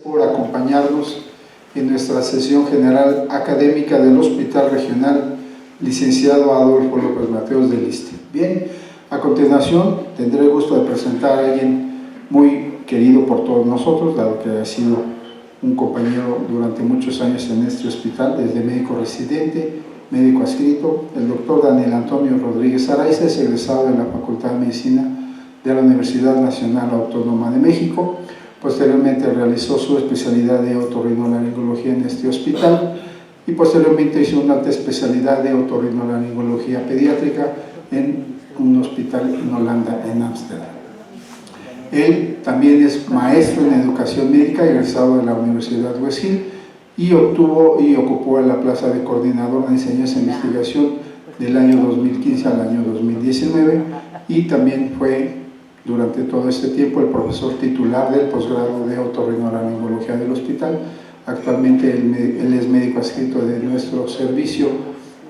Por acompañarnos en nuestra sesión general académica del Hospital Regional Licenciado Adolfo López Mateos del ISSSTE. Bien, a continuación tendré el gusto de presentar a alguien muy querido por todos nosotros, dado que ha sido un compañero durante muchos años en este hospital, desde médico residente, médico adscrito. El doctor Daniel Antonio Rodríguez Araiza es egresado de la Facultad de Medicina de la Universidad Nacional Autónoma de México. Posteriormente realizó su especialidad de otorrinolaringología en este hospital y posteriormente hizo una alta especialidad de otorrinolaringología pediátrica en un hospital en Holanda, en Ámsterdam. Él también es maestro en educación médica, egresado de la Universidad West Hill, y ocupó la plaza de coordinador de enseñanza e investigación del año 2015 al año 2019, y también fue durante todo este tiempo el profesor titular del posgrado de otorrinolaringología del hospital. Actualmente él es médico adscrito de nuestro servicio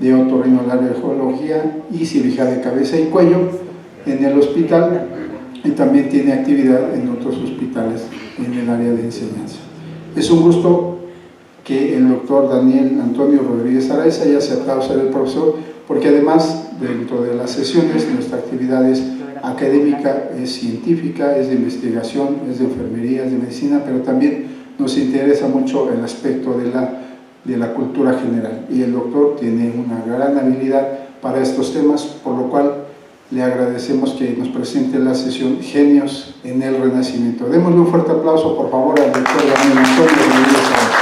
de otorrinolaringología y cirugía de cabeza y cuello en el hospital, y también tiene actividad en otros hospitales en el área de enseñanza. Es un gusto que el doctor Daniel Antonio Rodríguez Araiza haya aceptado ser el profesor, porque además dentro de las sesiones nuestra actividad es académica, es científica, es de investigación, es de enfermería, es de medicina, pero también nos interesa mucho el aspecto de la cultura general, y el doctor tiene una gran habilidad para estos temas, por lo cual le agradecemos que nos presente la sesión Genios en el Renacimiento. Démosle un fuerte aplauso, por favor, al doctor Daniel Antonio Rodríguez Araiza.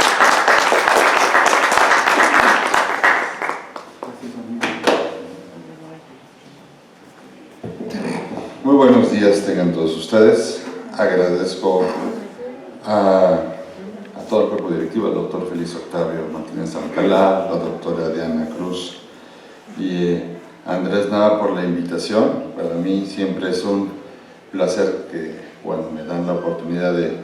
Muy buenos días tengan todos ustedes. Agradezco a todo el cuerpo directivo, al doctor Félix Octavio Martínez Alcalá, la doctora Diana Cruz y Andrés Nava por la invitación. Para mí siempre es un placer que cuando me dan la oportunidad de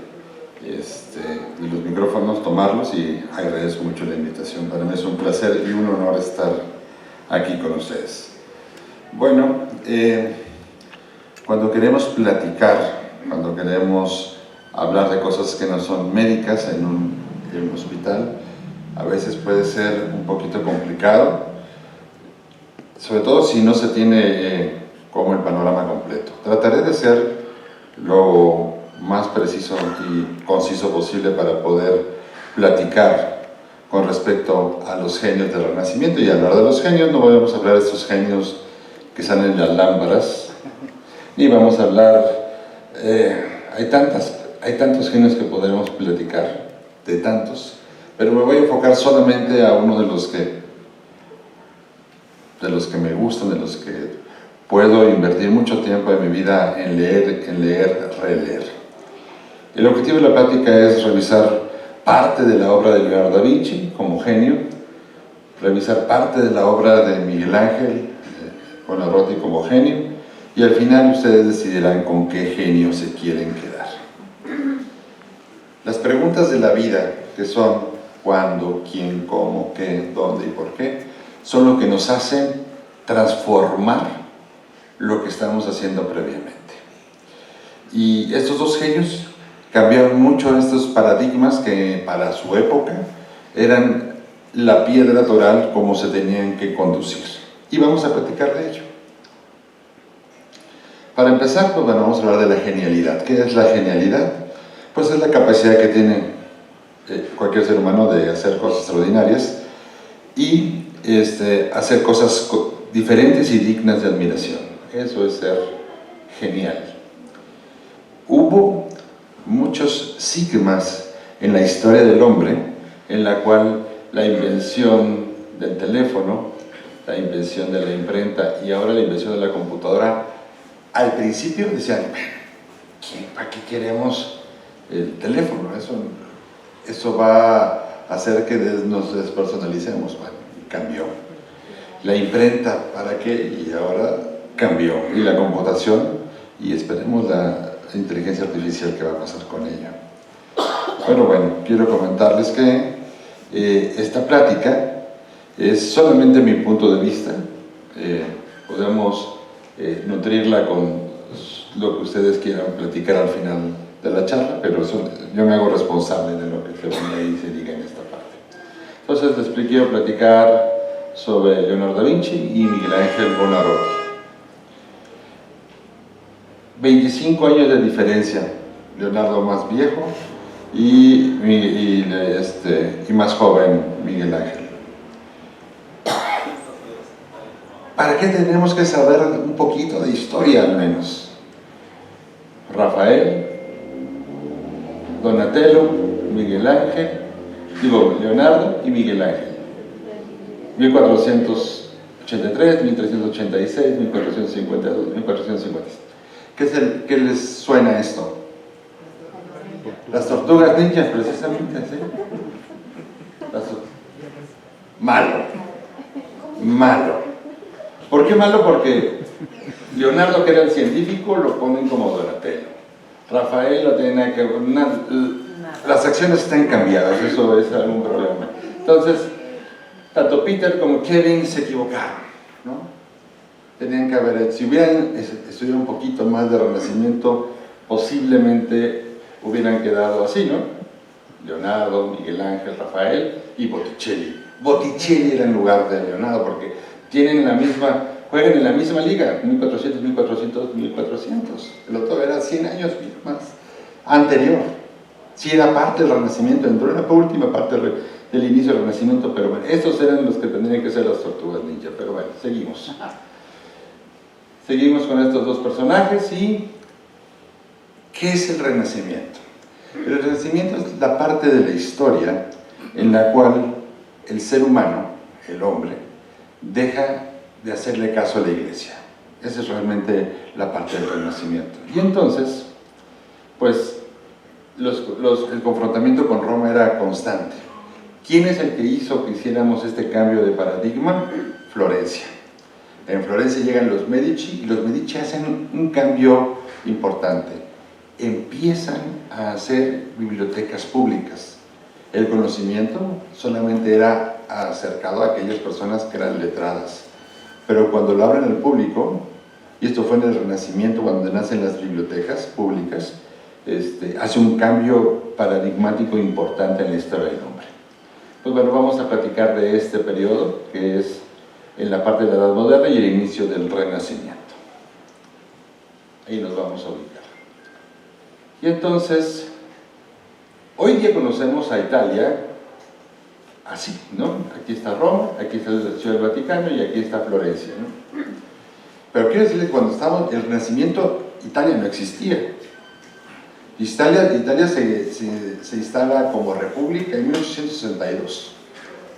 los micrófonos tomarlos, y agradezco mucho la invitación. Para mí es un placer y un honor estar aquí con ustedes. Bueno, cuando queremos platicar, cuando queremos hablar de cosas que no son médicas en un hospital, a veces puede ser un poquito complicado, sobre todo si no se tiene como el panorama completo. Trataré de ser lo más preciso y conciso posible para poder platicar con respecto a los genios del Renacimiento. Y al hablar de los genios, no vamos a hablar de estos genios que salen en las lámparas, ni vamos a hablar, hay tantos genios que podremos platicar, de tantos, pero me voy a enfocar solamente a uno de los que me gustan, de los que puedo invertir mucho tiempo de mi vida en leer, releer. El objetivo de la plática es revisar parte de la obra de Leonardo da Vinci como genio, revisar parte de la obra de Miguel Ángel Buonarroti como genio, y al final ustedes decidirán con qué genio se quieren quedar. Las preguntas de la vida, que son cuándo, quién, cómo, qué, dónde y por qué, son lo que nos hacen transformar lo que estamos haciendo previamente. Y estos dos genios cambiaron mucho estos paradigmas que para su época eran la piedra toral como se tenían que conducir. Y vamos a platicar de ello. Para empezar, pues bueno, vamos a hablar de la genialidad. ¿Qué es la genialidad? Pues es la capacidad que tiene cualquier ser humano de hacer cosas extraordinarias y hacer cosas diferentes y dignas de admiración. Eso es ser genial. Hubo muchos sigmas en la historia del hombre, en la cual la invención del teléfono, la invención de la imprenta y ahora la invención de la computadora, al principio decían, ¿para qué queremos el teléfono? Eso va a hacer que nos despersonalicemos. Bueno, cambió. La imprenta, ¿para qué? Y ahora cambió. Y la computación, y esperemos la inteligencia artificial que va a pasar con ella. Pero bueno, quiero comentarles que esta plática es solamente mi punto de vista. Podemos nutrirla con lo que ustedes quieran platicar al final de la charla, pero yo me hago responsable de lo que se venga y se diga en esta parte. Entonces les quiero platicar sobre Leonardo da Vinci y Miguel Ángel Buonarroti. 25 años de diferencia, Leonardo más viejo y más joven Miguel Ángel. ¿Para qué tenemos que saber un poquito de historia al menos? Rafael, Donatello, Miguel Ángel, Leonardo y Miguel Ángel. 1483, 1386, 1452, 1456. ¿Qué les suena esto? Las tortugas ninjas, precisamente, ¿sí? Malo. ¿Por qué malo? Porque Leonardo, que era el científico, lo ponen como Donatello. Rafael lo tiene que... las acciones están cambiadas, eso es algún problema. Entonces, tanto Peter como Kevin se equivocaron, ¿no? Tenían que haber, si hubieran estudiado un poquito más de Renacimiento, posiblemente hubieran quedado así, ¿no? Leonardo, Miguel Ángel, Rafael y Botticelli. Botticelli era en lugar de Leonardo, porque juegan en la misma liga, 1400, 1400, 1400. El otro era 100 años más anterior. Sí era parte del Renacimiento, entró en la última parte del inicio del Renacimiento, pero bueno, estos eran los que tendrían que ser las tortugas ninja. Pero bueno, seguimos. Seguimos con estos dos personajes. Y ¿qué es el Renacimiento? El Renacimiento es la parte de la historia en la cual el ser humano, el hombre, deja de hacerle caso a la iglesia. Esa es realmente la parte del Renacimiento. Y entonces, pues, el confrontamiento con Roma era constante. ¿Quién es el que hizo que hiciéramos este cambio de paradigma? Florencia. En Florencia llegan los Medici, y los Medici hacen un cambio importante. Empiezan a hacer bibliotecas públicas. El conocimiento solamente era acercado a aquellas personas que eran letradas. Pero cuando lo abren al público, y esto fue en el Renacimiento, cuando nacen las bibliotecas públicas, hace un cambio paradigmático importante en la historia del hombre. Pues bueno, vamos a platicar de este periodo, que es en la parte de la Edad Moderna y el inicio del Renacimiento. Ahí nos vamos a ubicar. Y entonces, hoy día conocemos a Italia así, ¿no? Aquí está Roma, aquí está la Ciudad del Vaticano y aquí está Florencia, ¿no? Pero quiero decirles que cuando estaba el Renacimiento, Italia no existía. Italia se instala como república en 1862.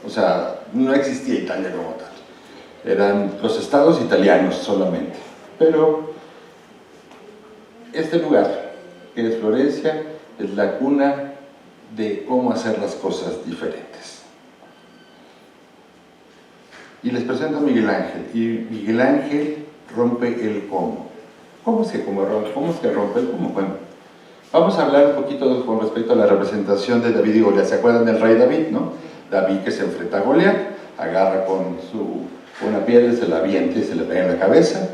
O sea, no existía Italia como tal. Eran los estados italianos solamente. Pero este lugar, que es Florencia, es la cuna de cómo hacer las cosas diferentes. Y les presento a Miguel Ángel. Y Miguel Ángel rompe el cómo. ¿Cómo es que rompe el cómo? Bueno, vamos a hablar un poquito con respecto a la representación de David y Goliat. ¿Se acuerdan del rey David, no? David, que se enfrenta a Goliat, agarra con una piedra, se la avienta y se le pega en la cabeza.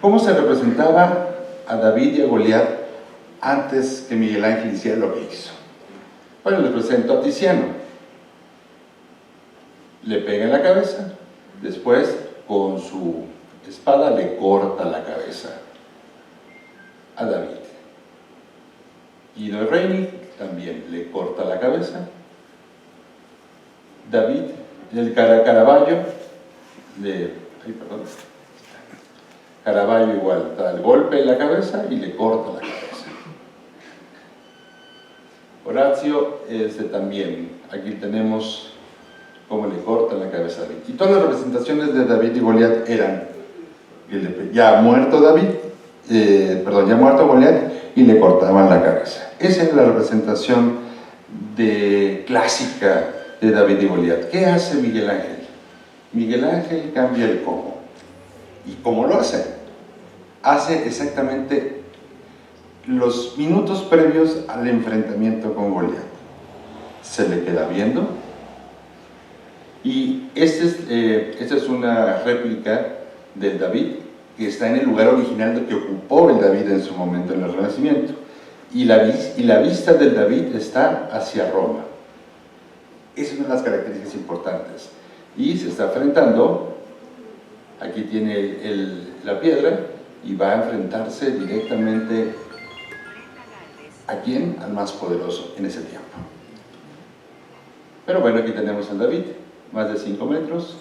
¿Cómo se representaba a David y a Goliat antes que Miguel Ángel hiciera lo que hizo? Bueno, les presento a Tiziano. Le pega en la cabeza, después con su espada le corta la cabeza a David. Guido Reni también le corta la cabeza. David, el Caravaggio, Caravaggio igual, da el golpe en la cabeza y le corta la cabeza. Horacio, también, aquí tenemos cómo le corta la cabeza a David. Y todas las representaciones de David y Goliat eran, ya muerto Goliat, y le cortaban la cabeza. Esa es la representación clásica de David y Goliat. ¿Qué hace Miguel Ángel? Miguel Ángel cambia el cómo. ¿Y cómo lo hace? Hace exactamente los minutos previos al enfrentamiento con Goliat. Se le queda viendo. Y esta es una réplica del David que está en el lugar original que ocupó el David en su momento en el Renacimiento. y la vista del David está hacia Roma. Esa es una de las características importantes. Y se está enfrentando, aquí tiene la piedra, y va a enfrentarse directamente ¿a quién? Al más poderoso en ese tiempo. Pero bueno, aquí tenemos al David, más de 5 metros,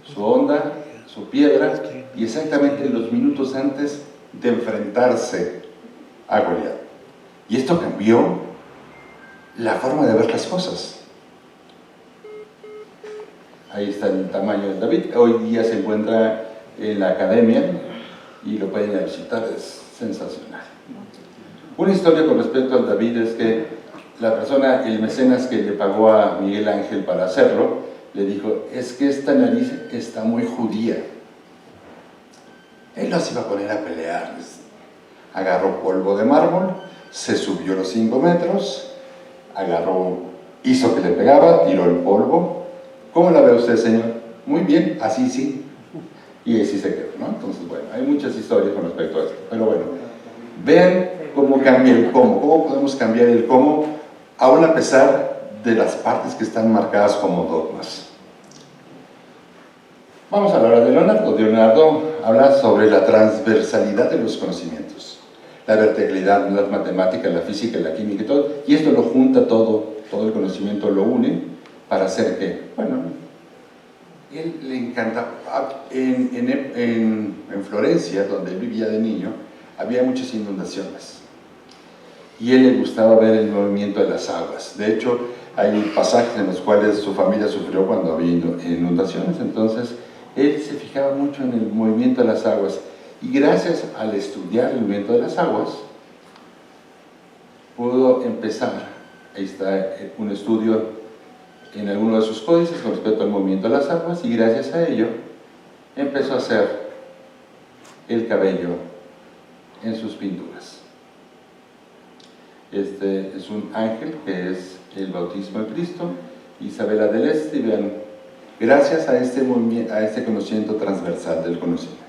su onda, su piedra, y exactamente los minutos antes de enfrentarse a Goliat. Y esto cambió la forma de ver las cosas. Ahí está el tamaño de David. Hoy día se encuentra en la academia y lo pueden ir a visitar, es sensacional. Una historia con respecto al David es que la persona, el mecenas que le pagó a Miguel Ángel para hacerlo, le dijo, es que esta nariz está muy judía. Él no se iba a poner a pelear. Agarró polvo de mármol, se subió los 5 metros, hizo que le pegaba, tiró el polvo. ¿Cómo la ve usted, señor? Muy bien, así sí. Y así se quedó, ¿no? Entonces, bueno, hay muchas historias con respecto a esto. Pero bueno, vean cómo cambia el cómo. ¿Cómo podemos cambiar el cómo, aún a pesar de las partes que están marcadas como dogmas? Vamos a hablar de Leonardo. Leonardo habla sobre la transversalidad de los conocimientos, la verticalidad, las matemáticas, la física, la química y todo, y esto lo junta todo el conocimiento lo une para hacer que, bueno, él le encanta. En Florencia, donde él vivía de niño, había muchas inundaciones y a él le gustaba ver el movimiento de las aguas. De hecho, hay pasajes en los cuales su familia sufrió cuando había inundaciones, entonces él se fijaba mucho en el movimiento de las aguas, y gracias al estudiar el movimiento de las aguas pudo empezar, ahí está un estudio en alguno de sus códices con respecto al movimiento de las aguas, y gracias a ello empezó a hacer el cabello en sus pinturas. Este es un ángel que es el bautismo de Cristo, Isabela del Este, y vean, gracias a este conocimiento transversal del conocimiento.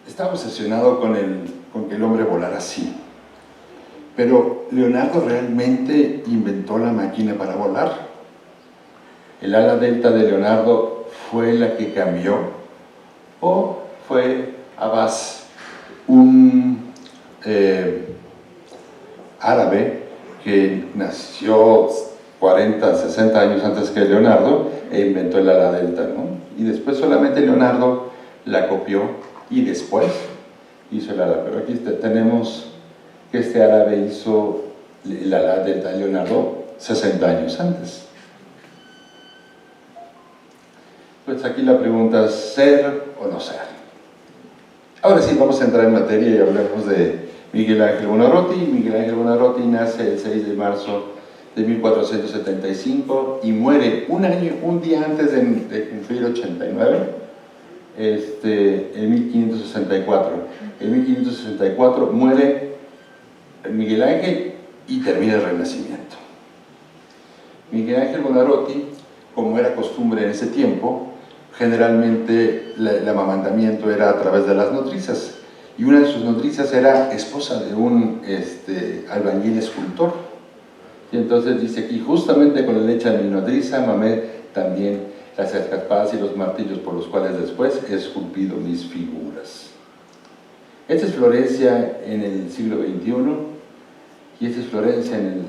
Estaba obsesionado con que el hombre volara así, pero Leonardo realmente inventó la máquina para volar. ¿El ala delta de Leonardo fue la que cambió, o fue Abbas, un árabe que nació 40, 60 años antes que Leonardo e inventó el ala delta, ¿no? Y después solamente Leonardo la copió y después hizo el ala. Pero aquí tenemos que este árabe hizo el ala delta de Leonardo 60 años antes. Pues aquí la pregunta es, ¿ser o no ser? Ahora sí, vamos a entrar en materia y hablamos de Miguel Ángel Buonarroti. Miguel Ángel Buonarroti nace el 6 de marzo de 1475 y muere un día antes de cumplir 89, en 1564. En 1564 muere Miguel Ángel y termina el Renacimiento. Miguel Ángel Buonarroti, como era costumbre en ese tiempo, generalmente el amamantamiento era a través de las nodrizas, y una de sus nodrizas era esposa de un albañil escultor. Y entonces dice aquí, justamente con la leche de mi nodriza mamé también las escarpadas y los martillos por los cuales después he esculpido mis figuras. Esta es Florencia en el siglo XXI, y esta es Florencia en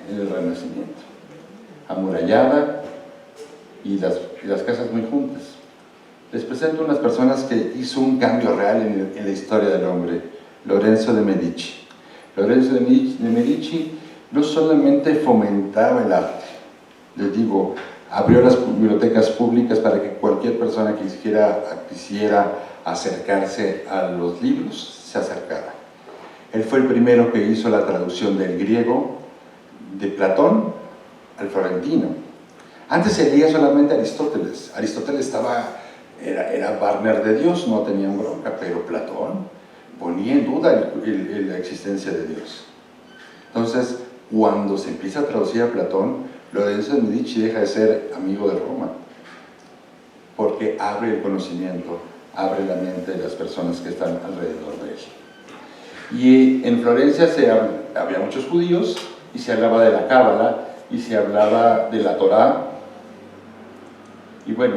el Renacimiento, amurallada, y las casas muy juntas. Les presento unas personas que hizo un cambio real en la historia del hombre. Lorenzo de Medici. Lorenzo de Medici no solamente fomentaba el arte, les digo, abrió las bibliotecas públicas para que cualquier persona que quisiera acercarse a los libros se acercara. Él fue el primero que hizo la traducción del griego de Platón al florentino. Antes se leía solamente Aristóteles. Aristóteles era partner de Dios, no tenían bronca, pero Platón ponía en duda la existencia de Dios. Entonces, cuando se empieza a traducir a Platón, Lorenzo de Medici deja de ser amigo de Roma, porque abre el conocimiento, abre la mente de las personas que están alrededor de él. Y en Florencia había muchos judíos y se hablaba de la Cábala y se hablaba de la Torá. Y bueno,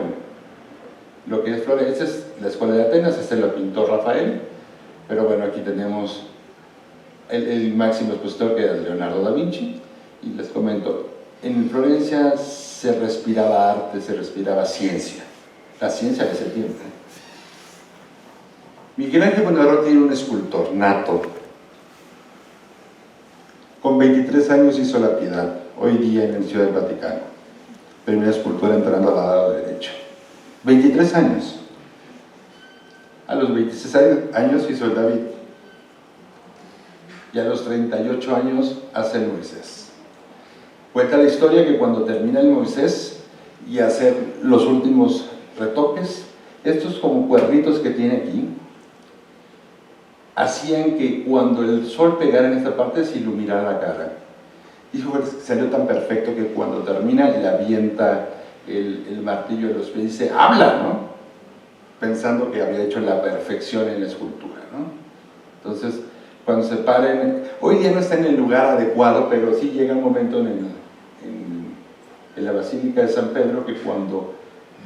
lo que es Florencia es la escuela de Atenas, este lo pintó Rafael, pero bueno, aquí tenemos el máximo expositor, que era Leonardo da Vinci. Y les comento, en Florencia se respiraba arte, se respiraba ciencia, la ciencia de ese tiempo. Miguel Ángel Buonarroti era un escultor nato. Con 23 años hizo la Piedad, hoy día en el Ciudad del Vaticano. Primera escultura entrando al lado derecho. 23 años. A los 26 años hizo el David. Y a los 38 años hace el Moisés. Cuenta la historia que cuando termina el Moisés y hacer los últimos retoques, estos como cuernitos que tiene aquí, hacían que cuando el sol pegara en esta parte se iluminara la cara. Dijo que salió tan perfecto que cuando termina le avienta el martillo de los pies y dice, ¡habla!, ¿no? Pensando que había hecho la perfección en la escultura, ¿no? Entonces, cuando se paren, hoy día no está en el lugar adecuado, pero sí llega un momento en la Basílica de San Pedro que cuando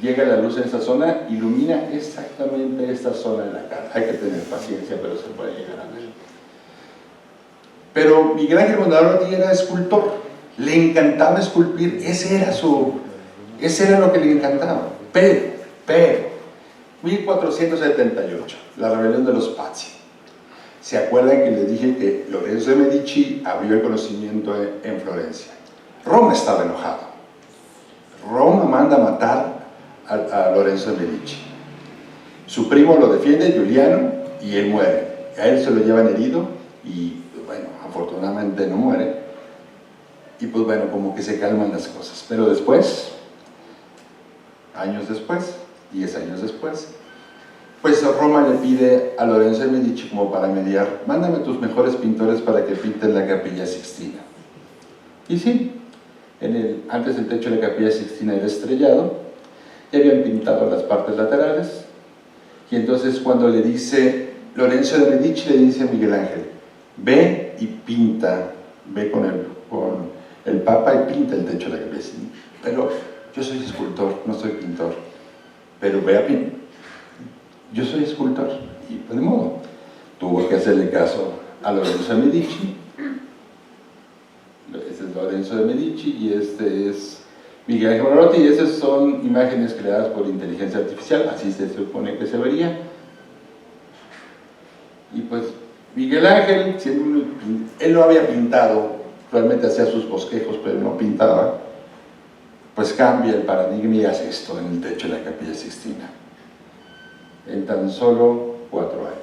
llega la luz en esa zona, ilumina exactamente esta zona de la cara. Hay que tener paciencia, pero se puede llegar a ver. Pero Miguel Ángel Buonarroti era escultor, le encantaba esculpir, ese era lo que le encantaba. Pero, 1478, la rebelión de los Pazzi. ¿Se acuerdan que les dije que Lorenzo de Medici abrió el conocimiento en Florencia? Roma estaba enojado. Roma manda a matar a Lorenzo de Medici. Su primo lo defiende, Giuliano, y él muere. A él se lo llevan herido y, bueno, afortunadamente no muere. Y pues bueno, como que se calman las cosas. Pero después, años después, 10 años después, pues Roma le pide a Lorenzo de Medici como para mediar, mándame tus mejores pintores para que pinten la Capilla Sixtina. Y sí, antes el techo de la Capilla Sixtina era estrellado, ya habían pintado las partes laterales, y entonces cuando le dice, Lorenzo de Medici le dice a Miguel Ángel, ve y pinta, ve con el Papa y pinta el techo de la Capilla Sixtina. Pero yo soy escultor, no soy pintor, pero ve a pintar. Yo soy escultor, y pues de modo, tuvo que hacerle caso a Lorenzo de Medici. Este es Lorenzo de Medici y este es Miguel Ángel Buonarroti, y esas son imágenes creadas por inteligencia artificial, así se supone que se vería. Y pues Miguel Ángel, él no había pintado, realmente hacía sus bosquejos, pero no pintaba, pues cambia el paradigma y hace esto en el techo de la Capilla Sixtina, en tan solo 4 años.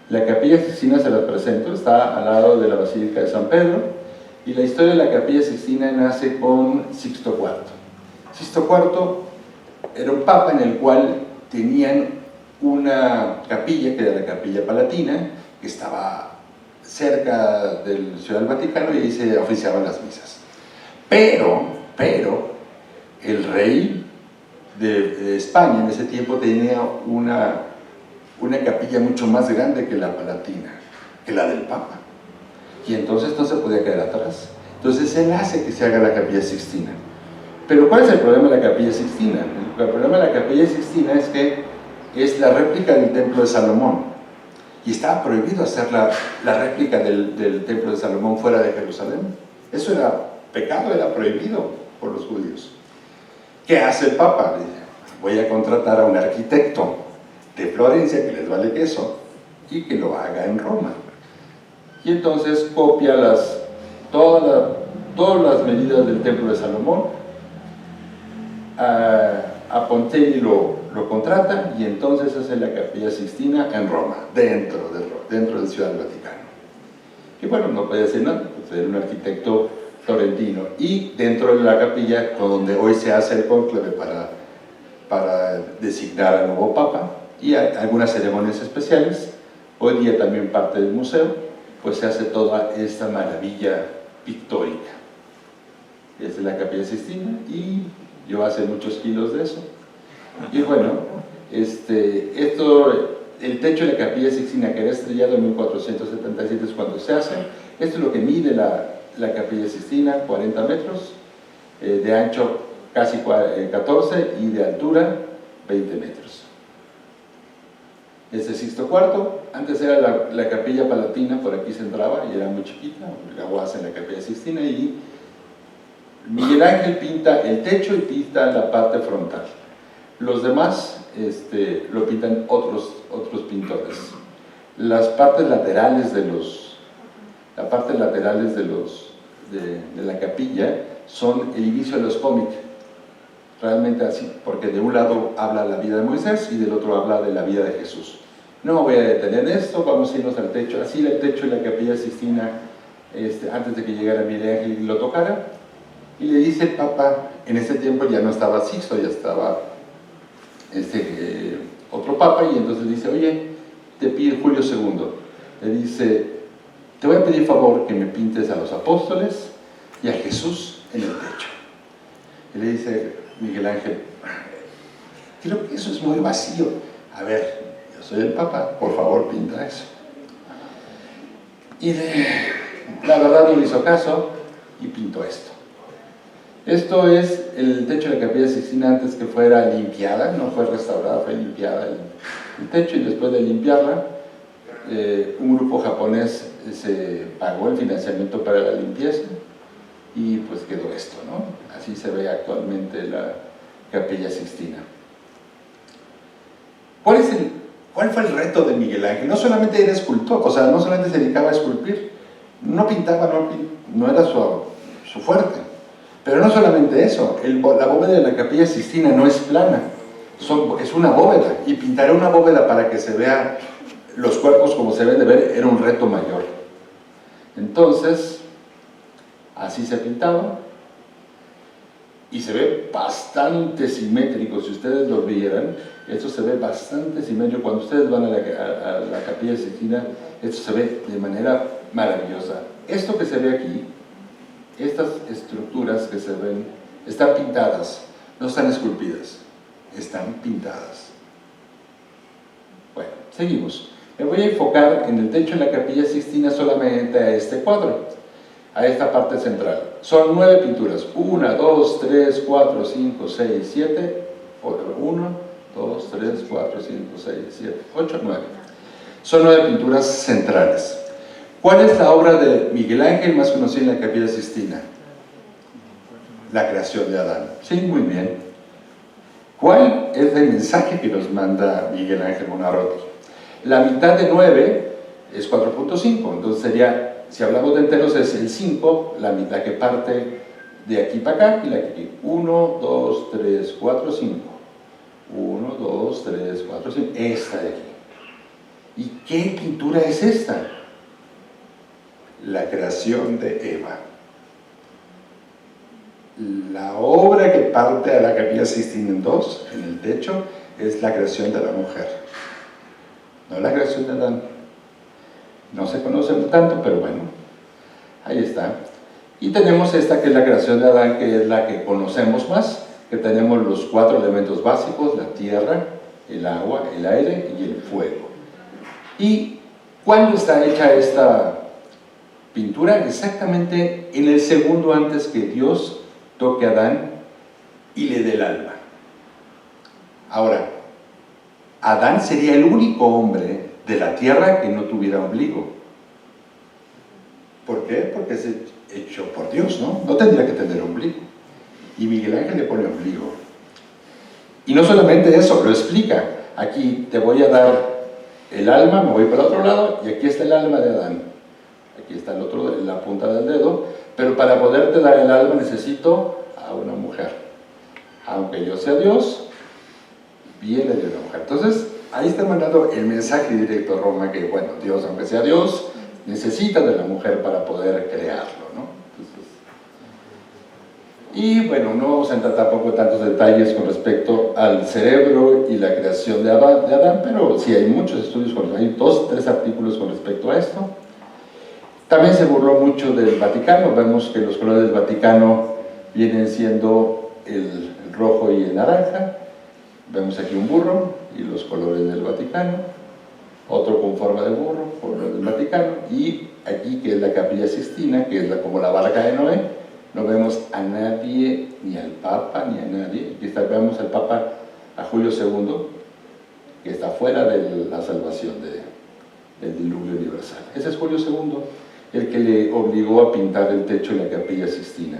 La Capilla Sixtina, se la presento, está al lado de la Basílica de San Pedro, y la historia de la Capilla Sixtina nace con Sixto IV. Sixto IV era un papa en el cual tenían una capilla, que era la Capilla Palatina, que estaba cerca del Ciudad del Vaticano, y ahí se oficiaban las misas. Pero el rey de España en ese tiempo tenía una capilla mucho más grande que la Palatina, que la del Papa, y entonces no se podía quedar atrás. Entonces él hace que se haga la Capilla Sixtina. Pero ¿cuál es el problema de la Capilla Sixtina? El problema de la Capilla Sixtina es que es la réplica del Templo de Salomón, y estaba prohibido hacer la réplica del Templo de Salomón fuera de Jerusalén. Eso era pecado, era prohibido por los judíos. ¿Qué hace el Papa? Dice, voy a contratar a un arquitecto de Florencia que les vale queso y que lo haga en Roma. Y entonces copia todas las medidas del Templo de Salomón. A Pontelli lo contrata, y entonces hace la Capilla Sixtina en Roma, dentro de Ciudad del Vaticano. Y bueno, no podía hacer nada, pues era un arquitecto florentino, y dentro de la capilla, donde hoy se hace el cónclave para designar al nuevo Papa, y hay algunas ceremonias especiales. Hoy día también parte del museo, pues se hace toda esta maravilla pictórica. Esta es la Capilla Sixtina, y yo hace muchos kilos de eso. Y bueno, esto el techo de la Capilla Sixtina, que era estrellado en 1477 es cuando se hace. Esto es lo que mide la Capilla Sixtina, 40 metros, de ancho casi 14 y de altura 20 metros. Este Sixto IV, antes era la Capilla Palatina, por aquí se entraba y era muy chiquita, la UAS en la Capilla Sixtina, y Miguel Ángel pinta el techo y pinta la parte frontal. Los demás lo pintan otros pintores. Las partes laterales de la capilla son el inicio de los cómics, realmente así, porque de un lado habla la vida de Moisés y del otro habla de la vida de Jesús. No voy a detener esto, vamos a irnos al techo. Así el techo de la Capilla Sixtina, antes de que llegara Miguel Ángel y lo tocara, y le dice el Papa, en ese tiempo ya no estaba Sixto, ya estaba otro Papa, y entonces dice, oye, te pide Julio II, le dice, te voy a pedir favor que me pintes a los apóstoles y a Jesús en el techo. Y le dice Miguel Ángel, creo que eso es muy vacío. A ver, yo soy el Papa, por favor pinta eso. Y la verdad no le hizo caso y pintó esto. Esto es el techo de la Capilla Sixtina antes que fuera limpiada, no fue restaurada, fue limpiada el techo, y después de limpiarla, un grupo japonés se pagó el financiamiento para la limpieza y pues quedó esto, ¿no? Así se ve actualmente la Capilla Sixtina. ¿Cuál fue el reto de Miguel Ángel? No solamente era escultor, o sea, no solamente se dedicaba a esculpir, no pintaba, no era su fuerte. Pero no solamente eso, la bóveda de la Capilla Sixtina no es plana, es una bóveda, y pintar una bóveda para que se vea los cuerpos como se deben de ver era un reto mayor. Entonces, así se pintaba, y se ve bastante simétrico. Si ustedes lo vieran, esto se ve bastante simétrico. Cuando ustedes van a la Capilla Sixtina, esto se ve de manera maravillosa. Esto que se ve aquí, estas estructuras que se ven, están pintadas, no están esculpidas, están pintadas. Bueno, seguimos. Me voy a enfocar en el techo de la Capilla Sixtina solamente a este cuadro, a esta parte central. Son 9 pinturas, 1, 2, 3, 4, 5, 6, 7, 1, 2, 3, 4, 5, 6, 7, 8, 9. Son 9 pinturas centrales. ¿Cuál es la obra de Miguel Ángel más conocida en la Capilla Sixtina? La creación de Adán. Sí, muy bien. ¿Cuál es el mensaje que nos manda Miguel Ángel Buonarroti? La mitad de 9 es 4.5, entonces sería, si hablamos de enteros, es el 5, la mitad que parte de aquí para acá y la que aquí. 1, 2, 3, 4, 5. 1, 2, 3, 4, 5. Esta de aquí. ¿Y qué pintura es esta? La creación de Eva. La obra que parte a la Capilla Sixtina en 2, en el techo, es la creación de la mujer, no la creación de Adán. No se conocen tanto, pero bueno, ahí está. Y tenemos esta que es la creación de Adán, que es la que conocemos más, que tenemos los 4 elementos básicos: la tierra, el agua, el aire y el fuego. ¿Y cuándo está hecha esta pintura? Exactamente en el segundo antes que Dios toque a Adán y le dé el alma. Ahora, Adán sería el único hombre de la tierra que no tuviera ombligo. ¿Por qué? Porque es hecho por Dios, ¿no? No tendría que tener ombligo. Y Miguel Ángel le pone ombligo. Y no solamente eso, lo explica. Aquí te voy a dar el alma, me voy para el otro lado, y aquí está el alma de Adán. Aquí está la punta del dedo, pero para poderte dar el alma necesito a una mujer. Aunque yo sea Dios, viene de una mujer. Entonces, ahí está mandando el mensaje directo a Roma, que bueno, Dios, aunque sea Dios, necesita de la mujer para poder crearlo, ¿no? Entonces, y bueno, no vamos a entrar tampoco en tantos detalles con respecto al cerebro y la creación de Adán, pero sí hay muchos estudios, hay 2 o 3 artículos con respecto a esto. También se burló mucho del Vaticano. Vemos que los colores del Vaticano vienen siendo el rojo y el naranja. Vemos aquí un burro y los colores del Vaticano. otro con forma de burro, por el Vaticano, y aquí que es la Capilla Sixtina, que es como la barca de Noé, no vemos a nadie, ni al Papa, ni a nadie. Aquí vemos al Papa, a Julio II, que está fuera de la salvación del diluvio universal. Ese es Julio II, el que le obligó a pintar el techo de la Capilla Sixtina.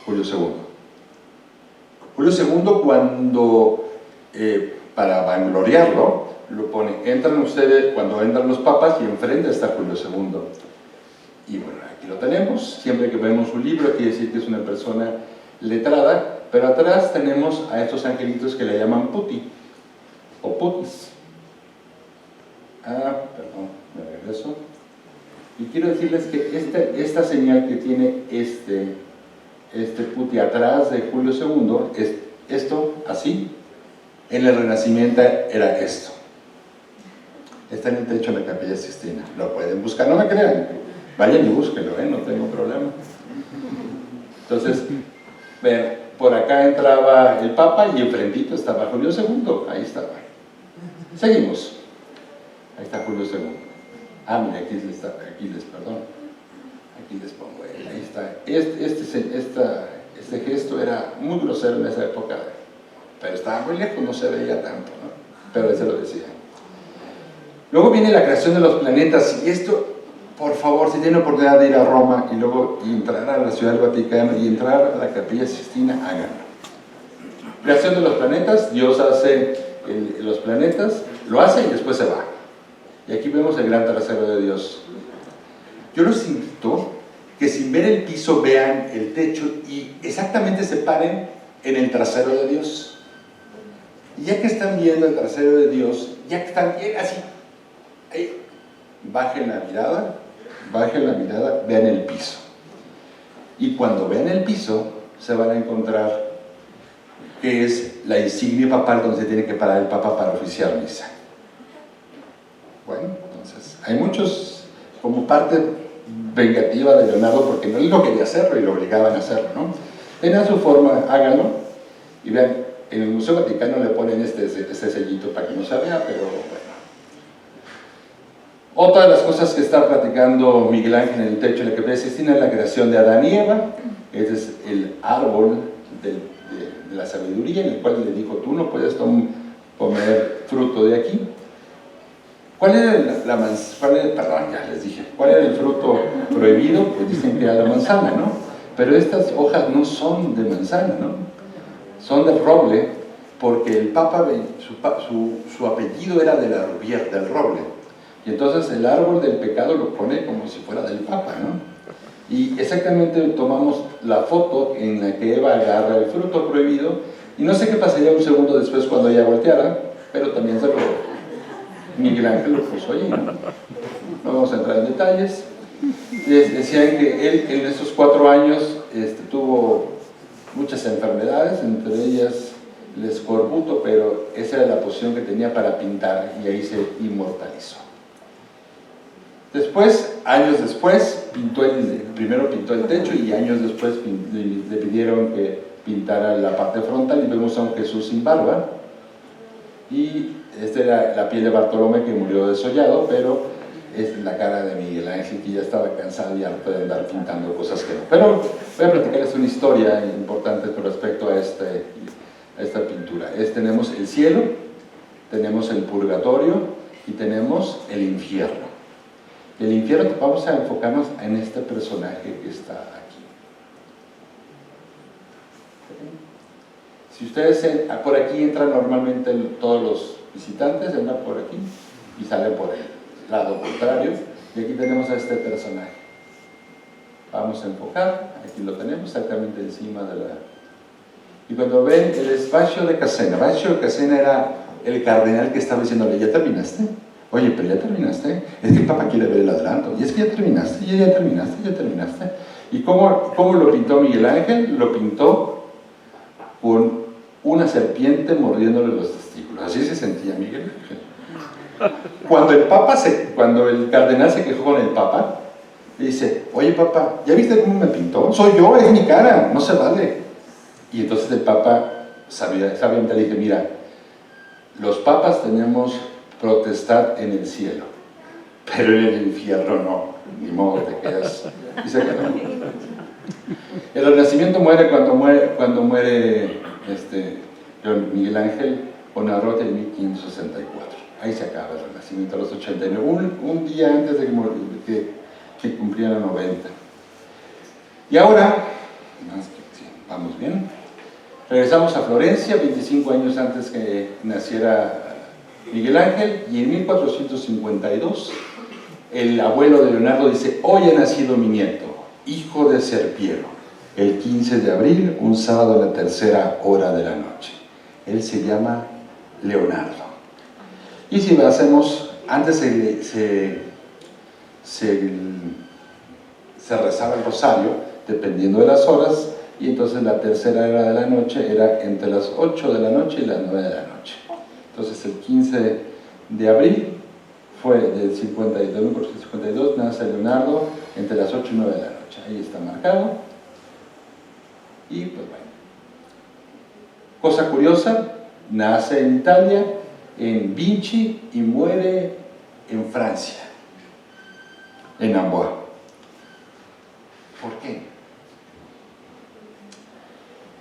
Julio II. Julio II, cuando, para vangloriarlo, lo pone, entran ustedes, cuando entran los papas, y enfrente está Julio II. Y bueno, aquí lo tenemos. Siempre que vemos un libro, quiere decir que es una persona letrada, pero atrás tenemos a estos angelitos que le llaman putti, o putis. Perdón, me regreso. Y quiero decirles que esta señal que tiene este putti atrás de Julio II, es esto, así. En el Renacimiento era esto. Está en el techo de la Capilla Sixtina. Lo pueden buscar, no me crean. Vayan y búsquenlo, no tengo problema. Entonces, vean, por acá entraba el Papa y enfrentito estaba Julio II. Ahí estaba. Seguimos. Ahí está Julio II. Mira, aquí les pongo. Ahí está. Este gesto era muy grosero en esa época, pero estaba muy lejos, no se veía tanto, ¿no? Pero ese lo decía. Luego viene la creación de los planetas, y esto, por favor, si tienen oportunidad de ir a Roma y luego entrar a la Ciudad del Vaticano y entrar a la Capilla Sixtina, háganlo. Creación de los planetas, Dios hace los planetas, lo hace y después se va. Y aquí vemos el gran trasero de Dios. Yo los invito que sin ver el piso vean el techo y exactamente se paren en el trasero de Dios. Y ya que están viendo el trasero de Dios, ya que están bien así, ahí, bajen la mirada, vean el piso. Y cuando vean el piso, se van a encontrar que es la insignia papal donde se tiene que parar el Papa para oficiar misa. Bueno, entonces, hay muchos, como parte vengativa de Leonardo, porque él no quería hacerlo y lo obligaban a hacerlo, ¿no? Tengan su forma, háganlo, y vean, en el Museo Vaticano le ponen este sellito para que no se vea, pero bueno. Otra de las cosas que está platicando Miguel Ángel en el techo de la Capilla Sixtina es la creación de Adán y Eva. Ese es el árbol de la sabiduría, en el cual le dijo, tú no puedes comer fruto de aquí. ¿Cuál era ¿cuál era el fruto prohibido? Pues dicen que era la manzana, ¿no? Pero estas hojas no son de manzana, ¿no? Son de roble, porque el Papa, su apellido era de la rubier, del roble. Y entonces el árbol del pecado lo pone como si fuera del Papa, ¿no? Y exactamente tomamos la foto en la que Eva agarra el fruto prohibido, y no sé qué pasaría un segundo después cuando ella volteara, pero también Miguel Ángel lo puso allí, ¿no? No vamos a entrar en detalles. Decían que él en esos 4 años tuvo muchas enfermedades, entre ellas el escorbuto, pero esa era la posición que tenía para pintar, y ahí se inmortalizó. Después, años después, primero pintó el techo, y años después le pidieron que pintara la parte frontal, y vemos a un Jesús sin barba, y esta era la piel de Bartolomé, que murió desollado, pero es la cara de Miguel Ángel, que ya estaba cansado y harto de andar pintando cosas que no. Pero voy a platicarles una historia importante con respecto a esta pintura. Tenemos el cielo, tenemos el purgatorio y tenemos el infierno. El infierno, vamos a enfocarnos en este personaje que está aquí. Si ustedes por aquí entran normalmente todos los visitantes, entran por aquí y salen por el lado contrario, y aquí tenemos a este personaje. Vamos a enfocar, aquí lo tenemos exactamente encima de la... Y cuando ven, él es Baccio de Casena. Baccio de Casena era el cardenal que estaba diciéndole, ¿ya terminaste? Oye, pero ya terminaste. Es que el Papa quiere ver el adelanto. Y es que ya terminaste, ya terminaste. ¿Y cómo lo pintó Miguel Ángel? Lo pintó con una serpiente mordiéndole los testículos. Así se sentía Miguel Ángel. Cuando el cardenal se quejó con el Papa, le dice, oye Papa, ¿ya viste cómo me pintó? Soy yo, es mi cara, no se vale. Y entonces el Papa sabiamente le dije, mira, los papas tenemos potestad en el cielo, pero en el infierno no, ni modo, te quedas y se quedó. El Renacimiento muere cuando muere Miguel Ángel Buonarroti en 1564. Ahí se acaba el Renacimiento, a los 89, un día antes de que cumpliera 90. Y ahora, vamos bien, regresamos a Florencia, 25 años antes que naciera Miguel Ángel, y en 1452 el abuelo de Leonardo dice: hoy ha nacido mi nieto, hijo de Serpiero, el 15 de abril, un sábado a la 3:00 de la noche. Él se llama Leonardo. Y si lo hacemos, antes se rezaba el rosario, dependiendo de las horas, y entonces la 3:00 de la noche era entre las 8 de la noche y las 9 de la noche. Entonces el 15 de abril fue del 52, nace Leonardo entre las 8 y 9 de la noche. Ahí está marcado. Y pues bueno. Cosa curiosa, nace en Italia, en Vinci, y muere en Francia, en Amboise. ¿Por qué?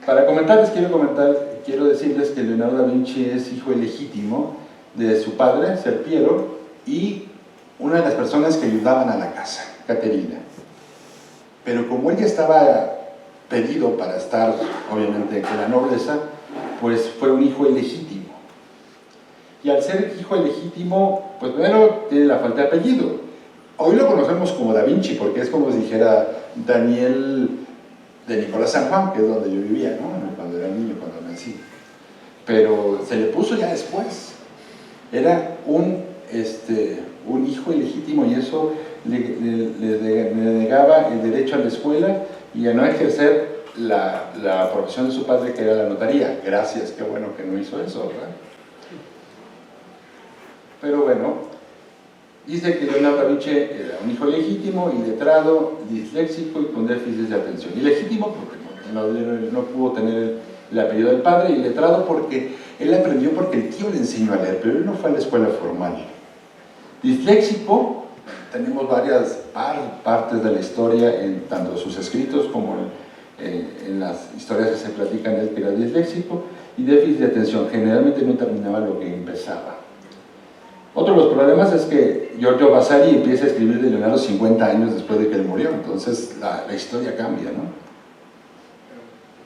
Para comentarles, quiero decirles que Leonardo da Vinci es hijo ilegítimo de su padre, Serpiero, y una de las personas que ayudaban a la casa, Caterina. Pero como ella estaba pedido para estar, obviamente, con la nobleza, pues fue un hijo ilegítimo. Y al ser hijo ilegítimo, pues primero tiene la falta de apellido. Hoy lo conocemos como Da Vinci, porque es como si dijera Daniel de Nicolás San Juan, que es donde yo vivía, ¿no? Cuando era niño, cuando nací. Pero se le puso ya después. Era un hijo ilegítimo, y eso le negaba el derecho a la escuela y a no ejercer la profesión de su padre, que era la notaría. Gracias, qué bueno que no hizo eso, ¿verdad? Pero bueno, dice que Leonardo da Vinci era un hijo legítimo, iletrado, disléxico y con déficit de atención. Ilegítimo porque no pudo tener el apellido del padre, y iletrado porque él aprendió porque el tío le enseñó a leer, pero él no fue a la escuela formal. Disléxico, tenemos varias partes de la historia, en tanto sus escritos como en las historias que se platican de él, que era disléxico, y déficit de atención, generalmente no terminaba lo que empezaba. Otro de los problemas es que Giorgio Vasari empieza a escribir de Leonardo 50 años después de que él murió, entonces la historia cambia, ¿no?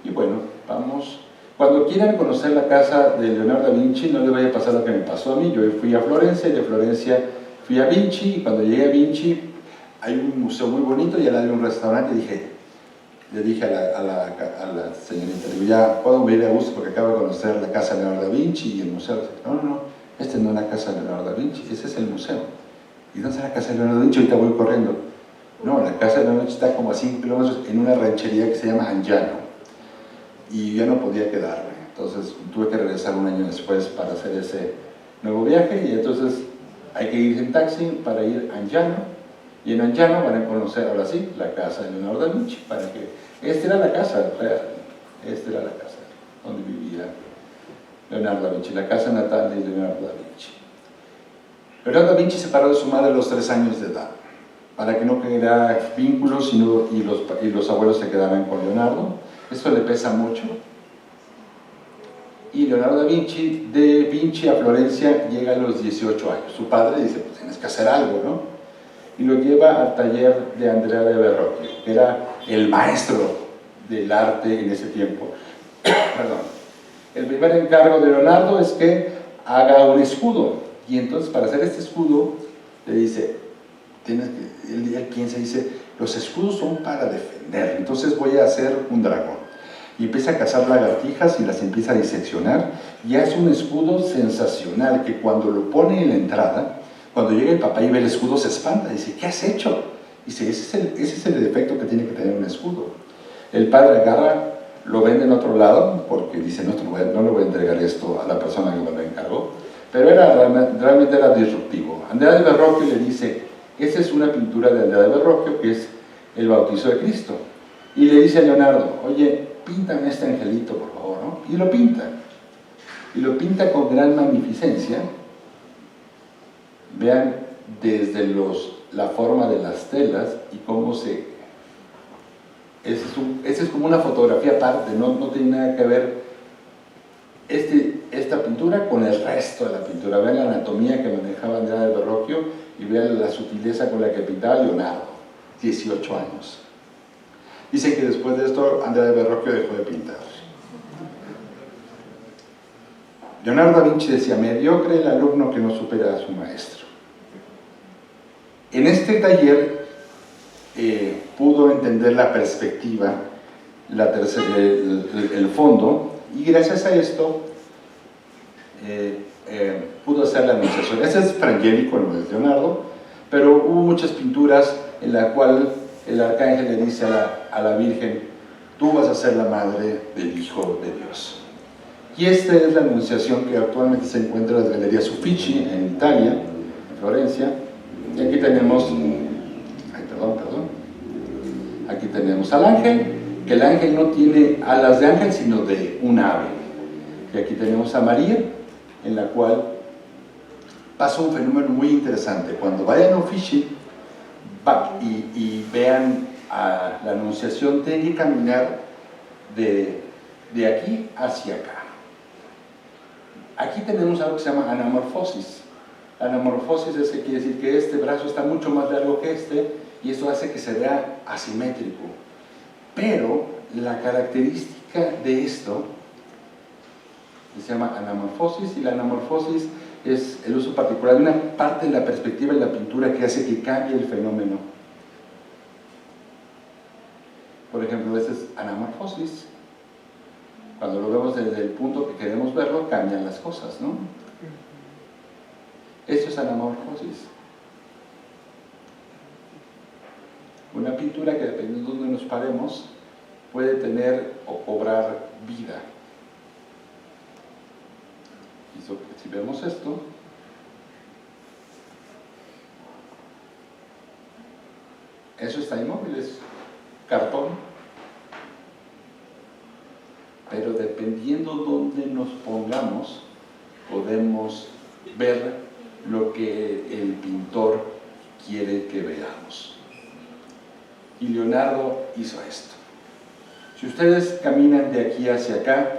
Y bueno, vamos. Cuando quieran conocer la casa de Leonardo da Vinci, no les vaya a pasar lo que me pasó a mí. Yo fui a Florencia, y de Florencia fui a Vinci, y cuando llegué a Vinci hay un museo muy bonito y al lado de un restaurante, le dije a la señorita, le digo, ya puedo venir a gusto porque acabo de conocer la casa de Leonardo da Vinci y el museo. No, esta no es la casa de Leonardo da Vinci, ese es el museo. ¿Y dónde está la casa de Leonardo da Vinci? Ahorita voy corriendo. No, la casa de Leonardo da Vinci está como a 5 kilómetros en una ranchería que se llama Angiano, y yo no podía quedarme, entonces tuve que regresar un año después para hacer ese nuevo viaje, y entonces hay que ir en taxi para ir a Angiano, y en Angiano van a conocer ahora sí la casa de Leonardo da Vinci, para que esta era la casa real, esta era la casa donde vivía Leonardo da Vinci, la casa natal de Leonardo da Vinci. Leonardo da Vinci se separó de su madre a los 3 años de edad, para que no hubiera vínculos y los abuelos se quedaran con Leonardo. Esto le pesa mucho. Y Leonardo da Vinci, de Vinci a Florencia, llega a los 18 años. Su padre dice, pues tienes que hacer algo, ¿no? Y lo lleva al taller de Andrea de Verrocchio, que era el maestro del arte en ese tiempo. Perdón. El primer encargo de Leonardo es que haga un escudo. Y entonces, para hacer este escudo, le dice, él piensa y dice, los escudos son para defender, entonces voy a hacer un dragón. Y empieza a cazar lagartijas y las empieza a diseccionar, y hace un escudo sensacional que cuando lo pone en la entrada, cuando llega el papá y ve el escudo se espanta, dice, ¿qué has hecho? Dice, ese es el defecto que tiene que tener un escudo. El padre agarra, lo vende en otro lado, porque dice, no le voy a entregar esto a la persona que me lo encargó, pero realmente era disruptivo. Andrea de Verrocchio le dice, esa es una pintura de Andrea de Verrocchio, que es el bautizo de Cristo. Y le dice a Leonardo, oye, píntame este angelito, por favor, ¿no? Y lo pinta. Y lo pinta con gran magnificencia. Vean desde la forma de las telas y cómo se... Esa es como una fotografía aparte, no tiene nada que ver esta pintura con el resto de la pintura. Vean la anatomía que manejaba Andrea del Verrocchio y vean la sutileza con la que pintaba Leonardo, 18 años. Dicen que después de esto Andrea del Verrocchio dejó de pintar. Leonardo da Vinci decía: mediocre el alumno que no supera a su maestro. En este taller pudo entender la perspectiva, el fondo, y gracias a esto pudo hacer la anunciación. Ese es Frangélico, no es Leonardo, pero hubo muchas pinturas en las cuales el arcángel le dice a la Virgen: tú vas a ser la madre del Hijo de Dios. Y esta es la anunciación que actualmente se encuentra en las Galerías Uffizi en Italia, en Florencia. Y aquí tenemos, aquí tenemos al ángel, que el ángel no tiene alas de ángel, sino de un ave. Y aquí tenemos a María, en la cual pasa un fenómeno muy interesante. Cuando vayan a Uffizi y vean a la anunciación, tienen que caminar de aquí hacia acá. Aquí tenemos algo que se llama anamorfosis. Anamorfosis es que quiere decir que este brazo está mucho más largo que este, y esto hace que se vea asimétrico. Pero la característica de esto se llama anamorfosis, y la anamorfosis es el uso particular de una parte de la perspectiva de la pintura que hace que cambie el fenómeno. Por ejemplo, esta es anamorfosis. Cuando lo vemos desde el punto que queremos verlo, cambian las cosas, ¿no? Esto es anamorfosis. Una pintura que, dependiendo de dónde nos paremos, puede tener o cobrar vida. Y si vemos esto, eso está inmóvil, es cartón. Pero dependiendo dónde nos pongamos, podemos ver lo que el pintor quiere que veamos. Y Leonardo hizo esto. Si ustedes caminan de aquí hacia acá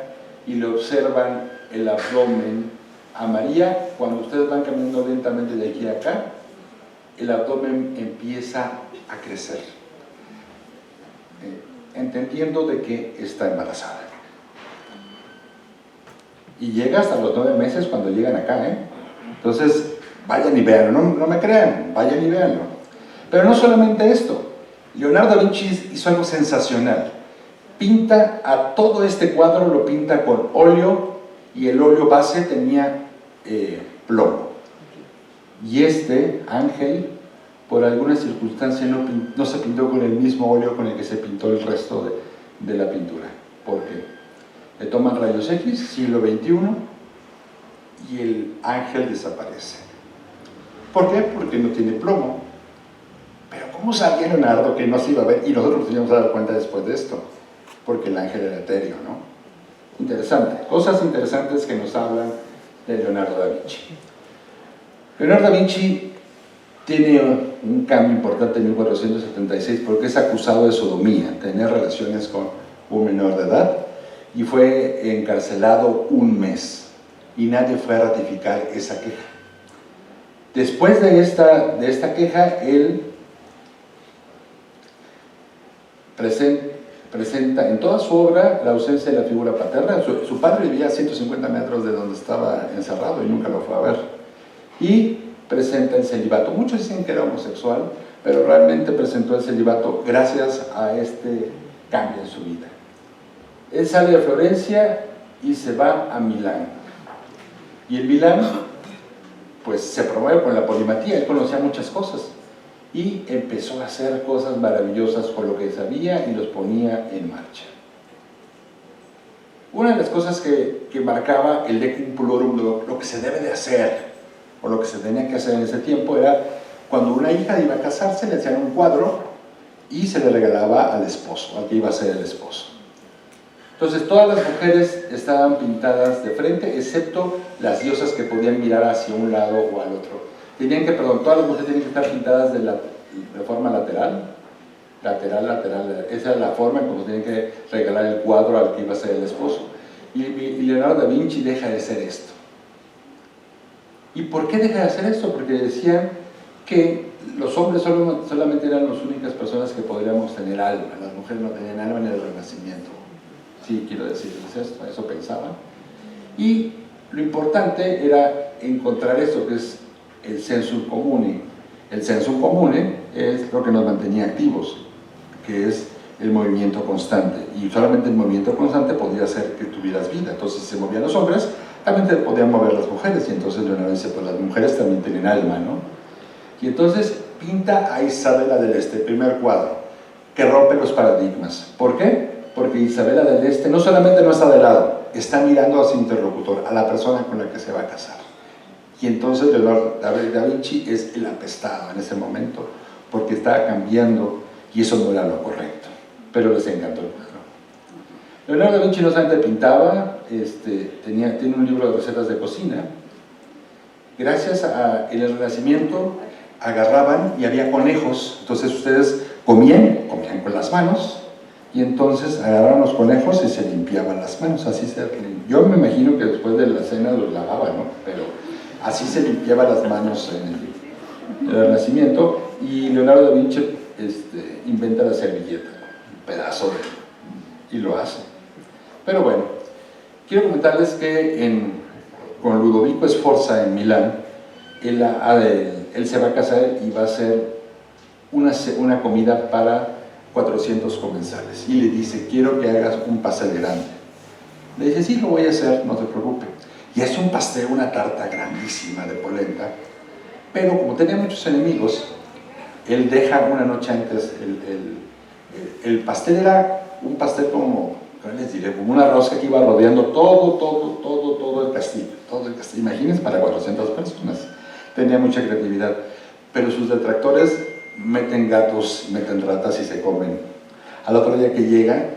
y le observan el abdomen a María, cuando ustedes van caminando lentamente de aquí a acá, el abdomen empieza a crecer, entendiendo de que está embarazada. Y llega hasta los 9 meses cuando llegan acá, Entonces, vayan y véanlo, no me crean, vayan y véanlo. Pero no solamente esto, Leonardo da Vinci hizo algo sensacional. Pinta a todo este cuadro, lo pinta con óleo, y el óleo base tenía plomo. Y este ángel, por alguna circunstancia, no se pintó con el mismo óleo con el que se pintó el resto de la pintura. ¿Por qué? Le toman rayos X, siglo XXI, y el ángel desaparece. ¿Por qué? Porque no tiene plomo. Pero ¿cómo sabía Leonardo que no se iba a ver? Y nosotros nos teníamos que dar cuenta después de esto, porque el ángel era etéreo, ¿no? Interesante, cosas interesantes que nos hablan de Leonardo da Vinci. Leonardo da Vinci tiene un cambio importante en 1476 porque es acusado de sodomía, tener relaciones con un menor de edad, y fue encarcelado 1 mes, y nadie fue a ratificar esa queja. Después de esta queja, él presenta en toda su obra la ausencia de la figura paterna. Su padre vivía a 150 metros de donde estaba encerrado y nunca lo fue a ver. Y presenta el celibato. Muchos dicen que era homosexual, pero realmente presentó el celibato gracias a este cambio en su vida. Él sale de Florencia y se va a Milán. Y en Milán, pues se promueve con la polimatía. Él conocía muchas cosas y empezó a hacer cosas maravillosas con lo que sabía y los ponía en marcha. Una de las cosas que marcaba el Decum Pulorum, lo que se debe de hacer, o lo que se tenía que hacer en ese tiempo, era cuando una hija iba a casarse, le hacían un cuadro y se le regalaba al esposo, al que iba a ser el esposo. Entonces todas las mujeres estaban pintadas de frente, excepto las diosas que podían mirar hacia un lado o al otro. todas las mujeres tienen que estar pintadas de forma lateral, esa es la forma en cómo tienen que regalar el cuadro al que iba a ser el esposo. Y Leonardo da Vinci deja de hacer esto. ¿Y por qué deja de hacer esto? Porque decían que los hombres solamente eran las únicas personas que podríamos tener alma, las mujeres no tenían alma en el Renacimiento. Sí, quiero decirles esto, eso pensaban. Y lo importante era encontrar esto que es el sensum comune. El sensum comune es lo que nos mantenía activos, que es el movimiento constante, y solamente el movimiento constante podía hacer que tuvieras vida. Entonces, si se movían los hombres, también te podían mover las mujeres, y entonces Leonardo dice, pues las mujeres también tienen alma, ¿no? Y entonces pinta a Isabela del Este, el primer cuadro, que rompe los paradigmas. ¿Por qué? Porque Isabela del Este no solamente no está de lado, está mirando a su interlocutor, a la persona con la que se va a casar. Y entonces Leonardo da Vinci es el apestado en ese momento, porque estaba cambiando, y eso no era lo correcto. Pero les encantó el cuadro. Leonardo da Vinci no solamente pintaba, tiene un libro de recetas de cocina. Gracias en el Renacimiento agarraban y había conejos, entonces ustedes comían con las manos, y entonces agarraban los conejos y se limpiaban las manos, yo me imagino que después de la cena los lavaban, ¿no? Pero así se limpiaban las manos en el Renacimiento, y Leonardo da Vinci inventa la servilleta, un pedazo y lo hace. Pero bueno, quiero comentarles que con Ludovico Sforza en Milán, él se va a casar y va a hacer una comida para 400 comensales, y le dice, quiero que hagas un pastel grande. Le dice, sí, lo voy a hacer, no te preocupes. Y hace un pastel, una tarta grandísima de polenta, pero como tenía muchos enemigos, él deja una noche antes, el pastel era un pastel como, ¿cómo les diré? Como una rosca que iba rodeando todo el castillo, imagínense, para 400 personas. Tenía mucha creatividad, pero sus detractores meten gatos, meten ratas y se comen. Al otro día que llega,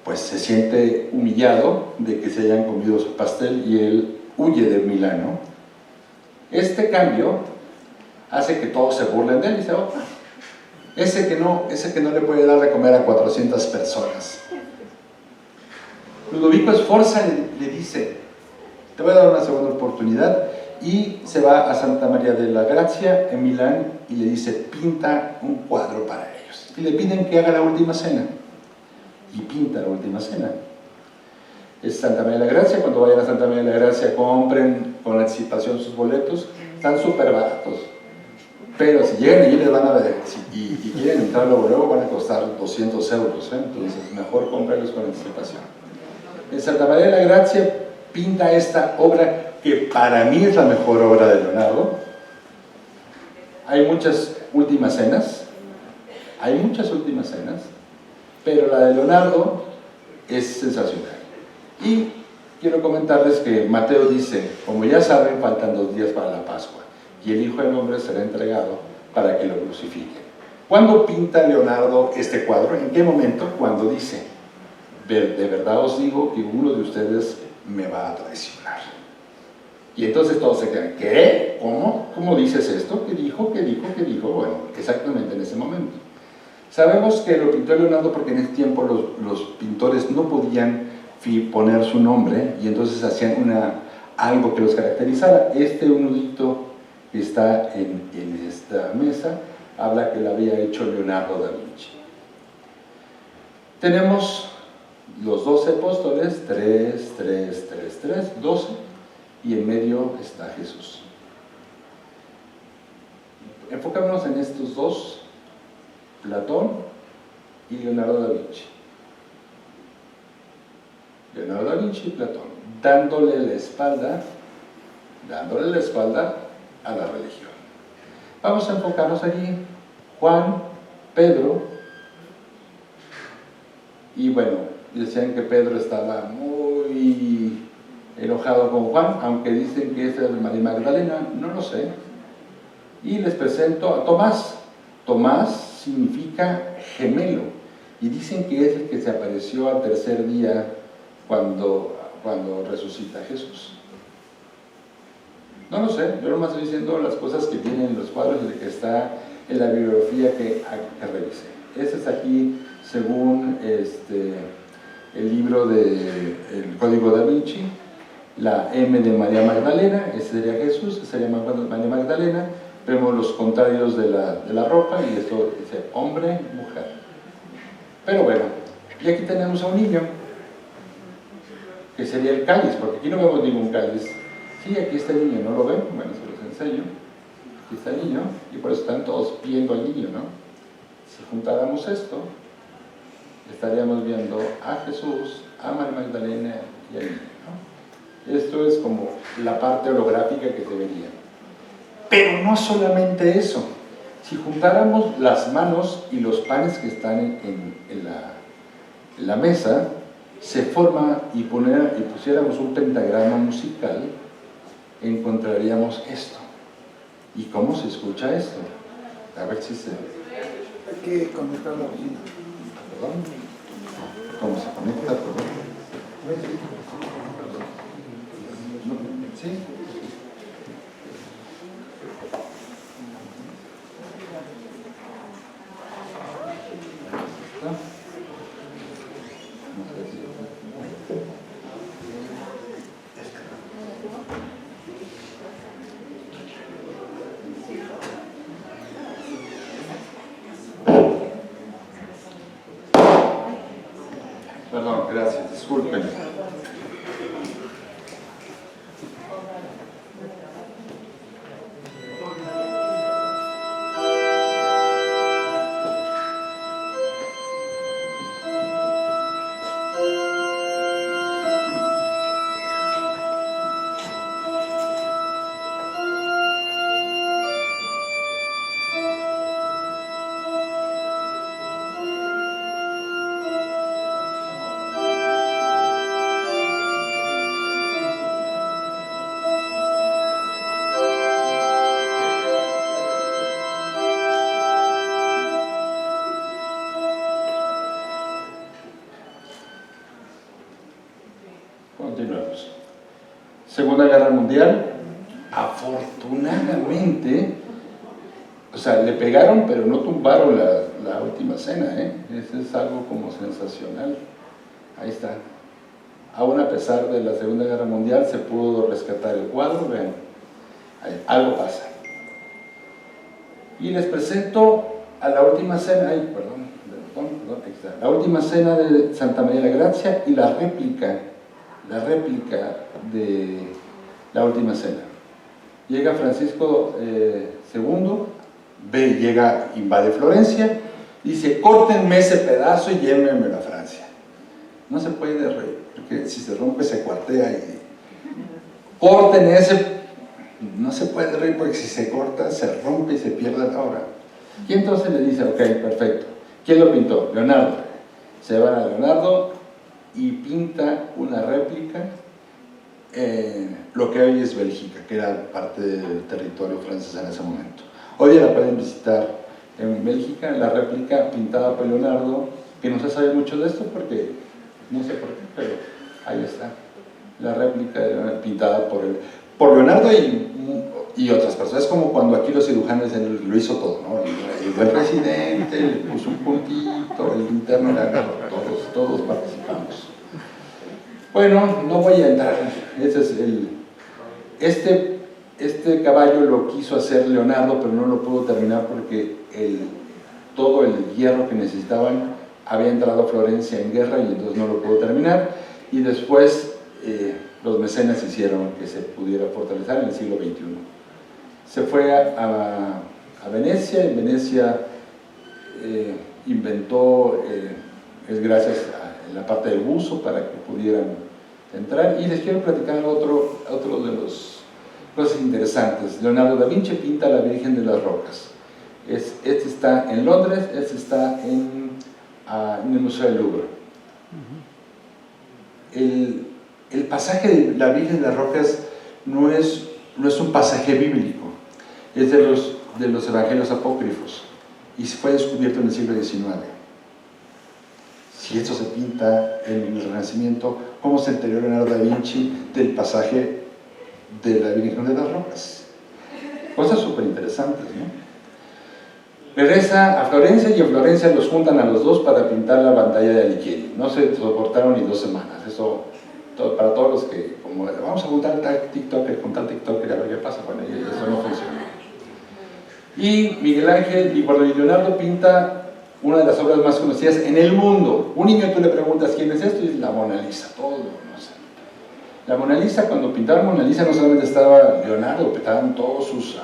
pues se siente humillado de que se hayan comido su pastel, y él huye de Milán. Este cambio hace que todos se burlen de él y dice, opa, ese que no le puede dar de comer a 400 personas. Ludovico Sforza le dice, te voy a dar una segunda oportunidad, y se va a Santa María de la Grazia en Milán y le dice, pinta un cuadro para ellos, y le piden que haga la última cena, y pinta la última cena. Es Santa María de la Gracia. Cuando vayan a Santa María de la Gracia, compren con anticipación sus boletos, están súper baratos, pero si llegan allí les van a ver, y quieren entrar luego van a costar 200 euros, entonces mejor comprarlos con anticipación. En Santa María de la Gracia pinta esta obra que para mí es la mejor obra de Leonardo. Hay muchas últimas cenas, pero la de Leonardo es sensacional. Y quiero comentarles que Mateo dice, como ya saben, faltan 2 días para la Pascua, y el Hijo del Hombre será entregado para que lo crucifiquen. ¿Cuándo pinta Leonardo este cuadro? ¿En qué momento? Cuando dice, de verdad os digo que uno de ustedes me va a traicionar. Y entonces todos se quedan, ¿qué? ¿Cómo? ¿Cómo dices esto? ¿Qué dijo? Bueno, exactamente en ese momento. Sabemos que lo pintó Leonardo porque en ese tiempo los pintores no podían poner su nombre, y entonces hacían algo que los caracterizara. Este nudito que está en esta mesa habla que lo había hecho Leonardo da Vinci. Tenemos los 12 apóstoles, 3, 12, y en medio está Jesús. Enfocémonos en estos dos, Platón y Leonardo da Vinci. Leonardo da Vinci y Platón, dándole la espalda a la religión. Vamos a enfocarnos allí, Juan, Pedro, y bueno, decían que Pedro estaba muy enojado con Juan, aunque dicen que es de María Magdalena, no lo sé. Y les presento a Tomás. Tomás significa gemelo, y dicen que es el que se apareció al tercer día cuando resucita Jesús. No lo sé, yo nomás estoy diciendo las cosas que vienen en los cuadros y que está en la bibliografía que revisé. Este está aquí según el libro del Código da Vinci, la M de María Magdalena, ese sería Jesús, ese sería María Magdalena, vemos los contrarios de la ropa y esto dice hombre, mujer. Pero bueno, y aquí tenemos a un niño, que sería el cáliz, porque aquí no vemos ningún cáliz. Sí, aquí está el niño, ¿no lo ven? Bueno, se los enseño. Aquí está el niño, y por eso están todos viendo al niño, ¿no? Si juntáramos esto, estaríamos viendo a Jesús, a María Magdalena y al niño, ¿no? Esto es como la parte holográfica que se vería. Pero no solamente eso. Si juntáramos las manos y los panes que están en la mesa, se forma y pusiéramos un pentagrama musical, encontraríamos esto. ¿Y cómo se escucha esto? A ver si se... Hay que conectar la bocina. ¿Perdón? ¿Cómo se conecta? ¿Perdón? ¿Sí? Perdón, gracias, disculpen. Continuemos. Segunda Guerra Mundial, afortunadamente, o sea, le pegaron pero no tumbaron la última cena, ¿eh? Eso es algo como sensacional. Ahí está. Aún a pesar de la Segunda Guerra Mundial se pudo rescatar el cuadro, vean, algo pasa. Y les presento a la última cena, perdón, ahí está. La última cena de Santa María la Gracia y la réplica de la última cena. Llega Francisco II, invade Florencia, dice, córtenme ese pedazo y llévenmelo a Francia. No se puede reír, porque si se rompe se cuartea y corten ese, no se puede reír porque si se corta se rompe y se pierde la obra. Y entonces le dice, ok, perfecto. ¿Quién lo pintó? Leonardo. Se van a Leonardo y pinta una réplica lo que hoy es Bélgica, que era parte del territorio francés en ese momento. Hoy la pueden visitar en Bélgica, la réplica pintada por Leonardo, que no se sabe mucho de esto porque no sé por qué, pero ahí está, la réplica pintada por Leonardo y otras personas. Es como cuando aquí los cirujanos lo hizo todo, ¿no? El buen presidente, le puso un puntito, el interno, todos participamos. Bueno, no voy a entrar, este caballo lo quiso hacer Leonardo, pero no lo pudo terminar porque todo el hierro que necesitaban había entrado a Florencia en guerra y entonces no lo pudo terminar, y después los mecenas hicieron que se pudiera fortalecer en el siglo XXI. Se fue a Venecia, en Venecia inventó, es gracias a la parte del buzo para que pudieran entrar, y les quiero platicar otro de las cosas interesantes. Leonardo da Vinci pinta a la Virgen de las Rocas. Este está en Londres, este está en el Museo del Louvre. El pasaje de la Virgen de las Rocas no es un pasaje bíblico, es de los evangelios apócrifos y fue descubierto en el siglo XIX. Si esto se pinta en el Renacimiento, ¿cómo se enteró Leonardo da Vinci del pasaje de la Virgen de las Rocas. Cosas súper interesantes, ¿no? Regresa a Florencia y en Florencia los juntan a los dos para pintar la pantalla de Alighieri. No se soportaron ni 2 semanas. Eso, para todos los que, como vamos a juntar tal TikToker con tal TikToker a ver qué pasa, bueno, eso no funciona. Y Miguel Ángel, y bueno, Leonardo pinta una de las obras más conocidas en el mundo. Un niño tú le preguntas quién es esto y es la Mona Lisa, todo, no sé. La Mona Lisa, cuando pintaban Mona Lisa no solamente estaba Leonardo, estaban todos sus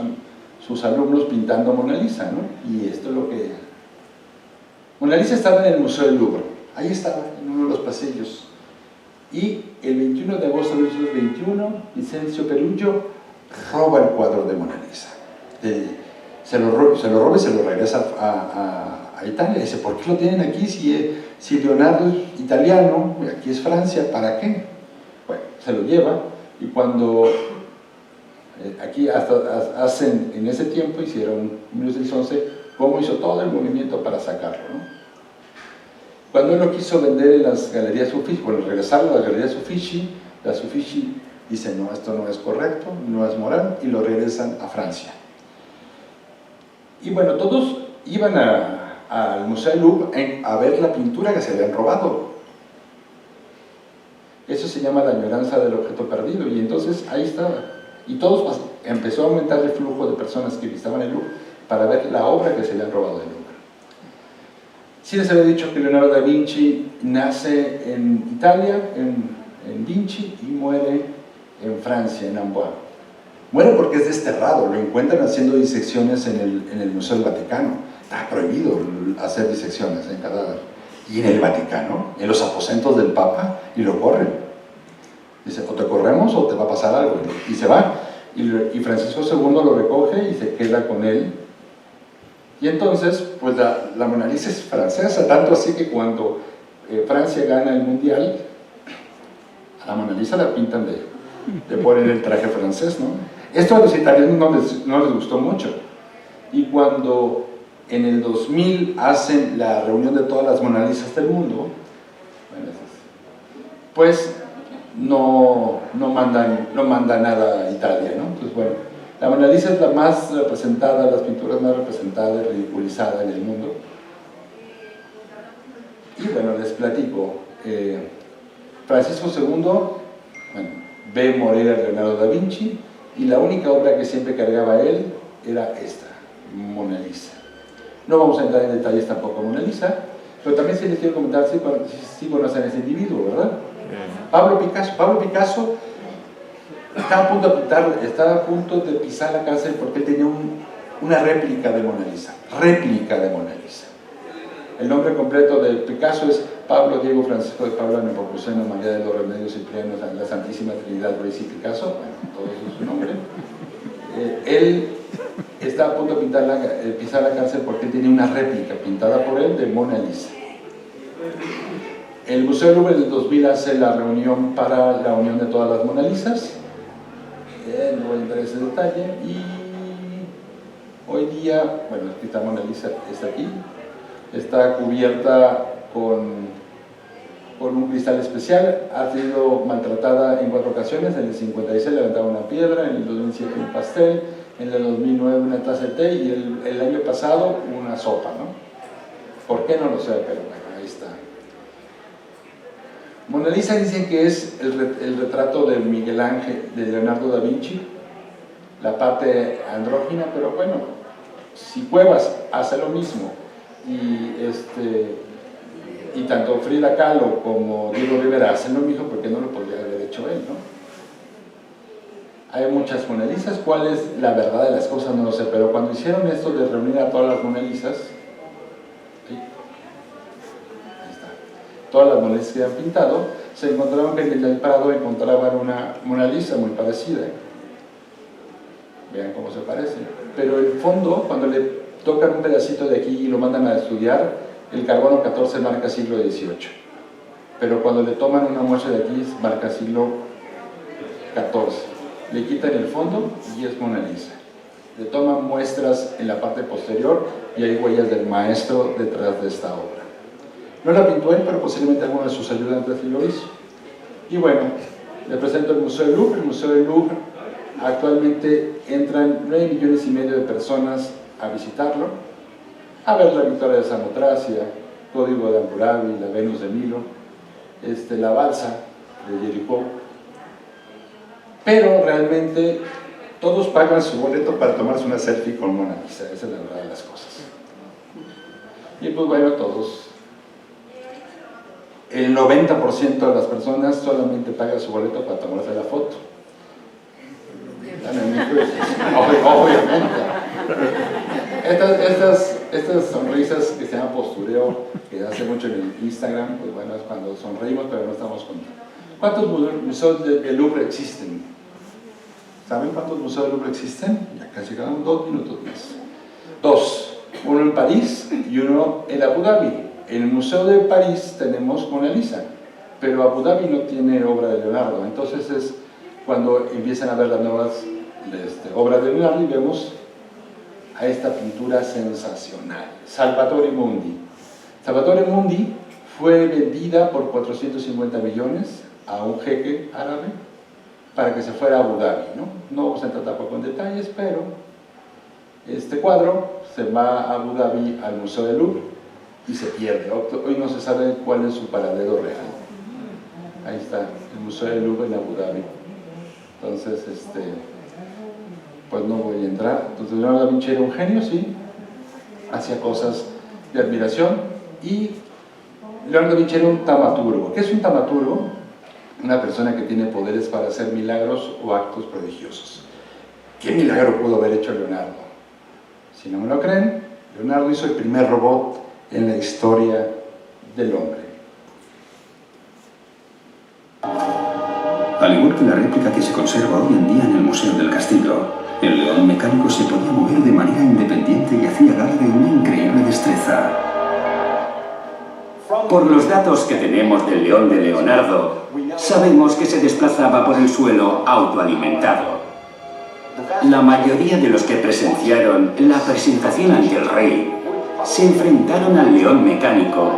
alumnos pintando Mona Lisa, ¿no? Y esto es lo que... Mona Lisa estaba en el Museo del Louvre, ahí estaba, en uno de los pasillos. Y el 21 de agosto de 1921, Vicencio Perugio roba el cuadro de Mona Lisa. Se lo roba y se lo regresa a Italia. Dice, ¿por qué lo tienen aquí si Leonardo es italiano, aquí es Francia, ¿para qué? Bueno, se lo lleva y cuando... aquí hasta hacen, en ese tiempo hicieron, en 1911, cómo hizo todo el movimiento para sacarlo, ¿no? Cuando él lo quiso vender en las galerías Uffizi, bueno, regresarlo a las galerías Uffizi, las Uffizi dicen, no, esto no es correcto, no es moral, y lo regresan a Francia. Y bueno, todos iban al Museo del Louvre a ver la pintura que se habían robado. Eso se llama la añoranza del objeto perdido, y entonces ahí estaba. Y todos empezó a aumentar el flujo de personas que visitaban el Louvre para ver la obra que se habían robado del Louvre. Sí les había dicho que Leonardo da Vinci nace en Italia, en Vinci, y muere en Francia, en Amboise. Muere porque es desterrado, lo encuentran haciendo disecciones en el Museo del Vaticano. Está prohibido hacer disecciones en cadáver. Y en el Vaticano, en los aposentos del Papa, y lo corren. Dice, o te corremos o te va a pasar algo. Y se va. Y Francisco II lo recoge y se queda con él. Y entonces, pues la Mona Lisa es francesa, tanto así que cuando Francia gana el Mundial, a la Mona Lisa la pintan de poner el traje francés, ¿no? Esto a los italianos no les gustó mucho. Y cuando en el 2000 hacen la reunión de todas las Mona Lisas del mundo, pues no manda nada a Italia, ¿no? Entonces, bueno, la Mona Lisa es la más representada, las pinturas más representadas y ridiculizadas en el mundo. Y bueno, les platico. Francisco II, bueno, ve morir a Leonardo da Vinci y la única obra que siempre cargaba él era esta, Mona Lisa. No vamos a entrar en detalles tampoco en Mona Lisa, pero también sí les quiero comentar, sí conocen a ese individuo, ¿verdad? Pablo Picasso estaba a punto de pisar la cárcel porque él tenía una réplica de Mona Lisa. El nombre completo de Picasso es Pablo Diego Francisco de Paula Nepomuceno María de los Remedios Cipriano, la Santísima Trinidad Ruiz y Picasso, bueno, todo eso es su nombre. Él está a punto de pisar la cárcel porque él tenía una réplica pintada por él de Mona Lisa. El Museo del Louvre en el 2000 hace la reunión para la unión de todas las Mona Lisas. No voy a entrar en ese detalle. Y hoy día, bueno, esta Mona Lisa está aquí, está cubierta con un cristal especial, ha sido maltratada en 4 ocasiones. En el 56 levantaba una piedra, en el 2007 un pastel, en el 2009 una taza de té y el año pasado una sopa, ¿no? ¿Por qué? No lo sé, pero bueno, ahí está. Mona Lisa dicen que es el retrato de Miguel Ángel, de Leonardo da Vinci, la parte andrógina, pero bueno, si Cuevas hace lo mismo y tanto Frida Kahlo como Diego Rivera hacen lo mismo, ¿por qué no lo podría haber hecho él, no? Hay muchas Mona Lisas, ¿cuál es la verdad de las cosas? No lo sé, pero cuando hicieron esto de reunir a todas las Mona Lisas, todas las Mona Lisas que habían pintado, se encontraron que en el Prado encontraban una Mona Lisa muy parecida. Vean cómo se parece. Pero el fondo, cuando le tocan un pedacito de aquí y lo mandan a estudiar, el carbono 14 marca siglo XVIII. Pero cuando le toman una muestra de aquí, marca siglo XIV. Le quitan el fondo y es Mona Lisa. Le toman muestras en la parte posterior y hay huellas del maestro detrás de esta obra. No la pintó él, pero posiblemente alguno de sus ayudantes lo hizo. Y bueno, le presento el Museo del Louvre. El Museo del Louvre Actualmente entran 9,5 millones de personas a visitarlo, a ver la Victoria de Samotracia, Código de Hammurabi, la Venus de Milo, la Balsa de Jericó, pero realmente todos pagan su boleto para tomarse una selfie con Mona Lisa, esa es la verdad de las cosas. Y pues bueno, todos, el 90% de las personas solamente paga su boleto para tomarse la foto. Obviamente. Estas sonrisas que se llaman postureo, que hace mucho en el Instagram, pues bueno, es cuando sonreímos pero no estamos contentos. ¿Cuántos museos del Louvre existen? ¿Saben cuántos museos del Louvre existen? Ya casi quedan 2 minutos más. 2, uno en París y uno en Abu Dhabi. En el Museo de París tenemos Mona Lisa, pero Abu Dhabi no tiene obra de Leonardo, entonces es cuando empiezan a ver las nuevas obras de Leonardo y vemos a esta pintura sensacional, Salvatore Mundi. Salvatore Mundi fue vendida por 450 millones a un jeque árabe para que se fuera a Abu Dhabi, no vamos a entrar tampoco en detalles, pero este cuadro se va a Abu Dhabi al Museo del Louvre y se pierde. Hoy no se sabe cuál es su paradero real. Ahí está, el Museo del Louvre en Abu Dhabi. Entonces, pues no voy a entrar. Entonces, Leonardo da Vinci era un genio, sí, hacía cosas de admiración. Y Leonardo da Vinci era un taumaturgo. ¿Qué es un taumaturgo? Una persona que tiene poderes para hacer milagros o actos prodigiosos. ¿Qué milagro pudo haber hecho Leonardo? Si no me lo creen, Leonardo hizo el primer robot en la historia del hombre. Al igual que la réplica que se conserva hoy en día en el Museo del Castillo, el león mecánico se podía mover de manera independiente y hacía gala de una increíble destreza. Por los datos que tenemos del león de Leonardo, sabemos que se desplazaba por el suelo autoalimentado. La mayoría de los que presenciaron la presentación ante el rey se enfrentaron al león mecánico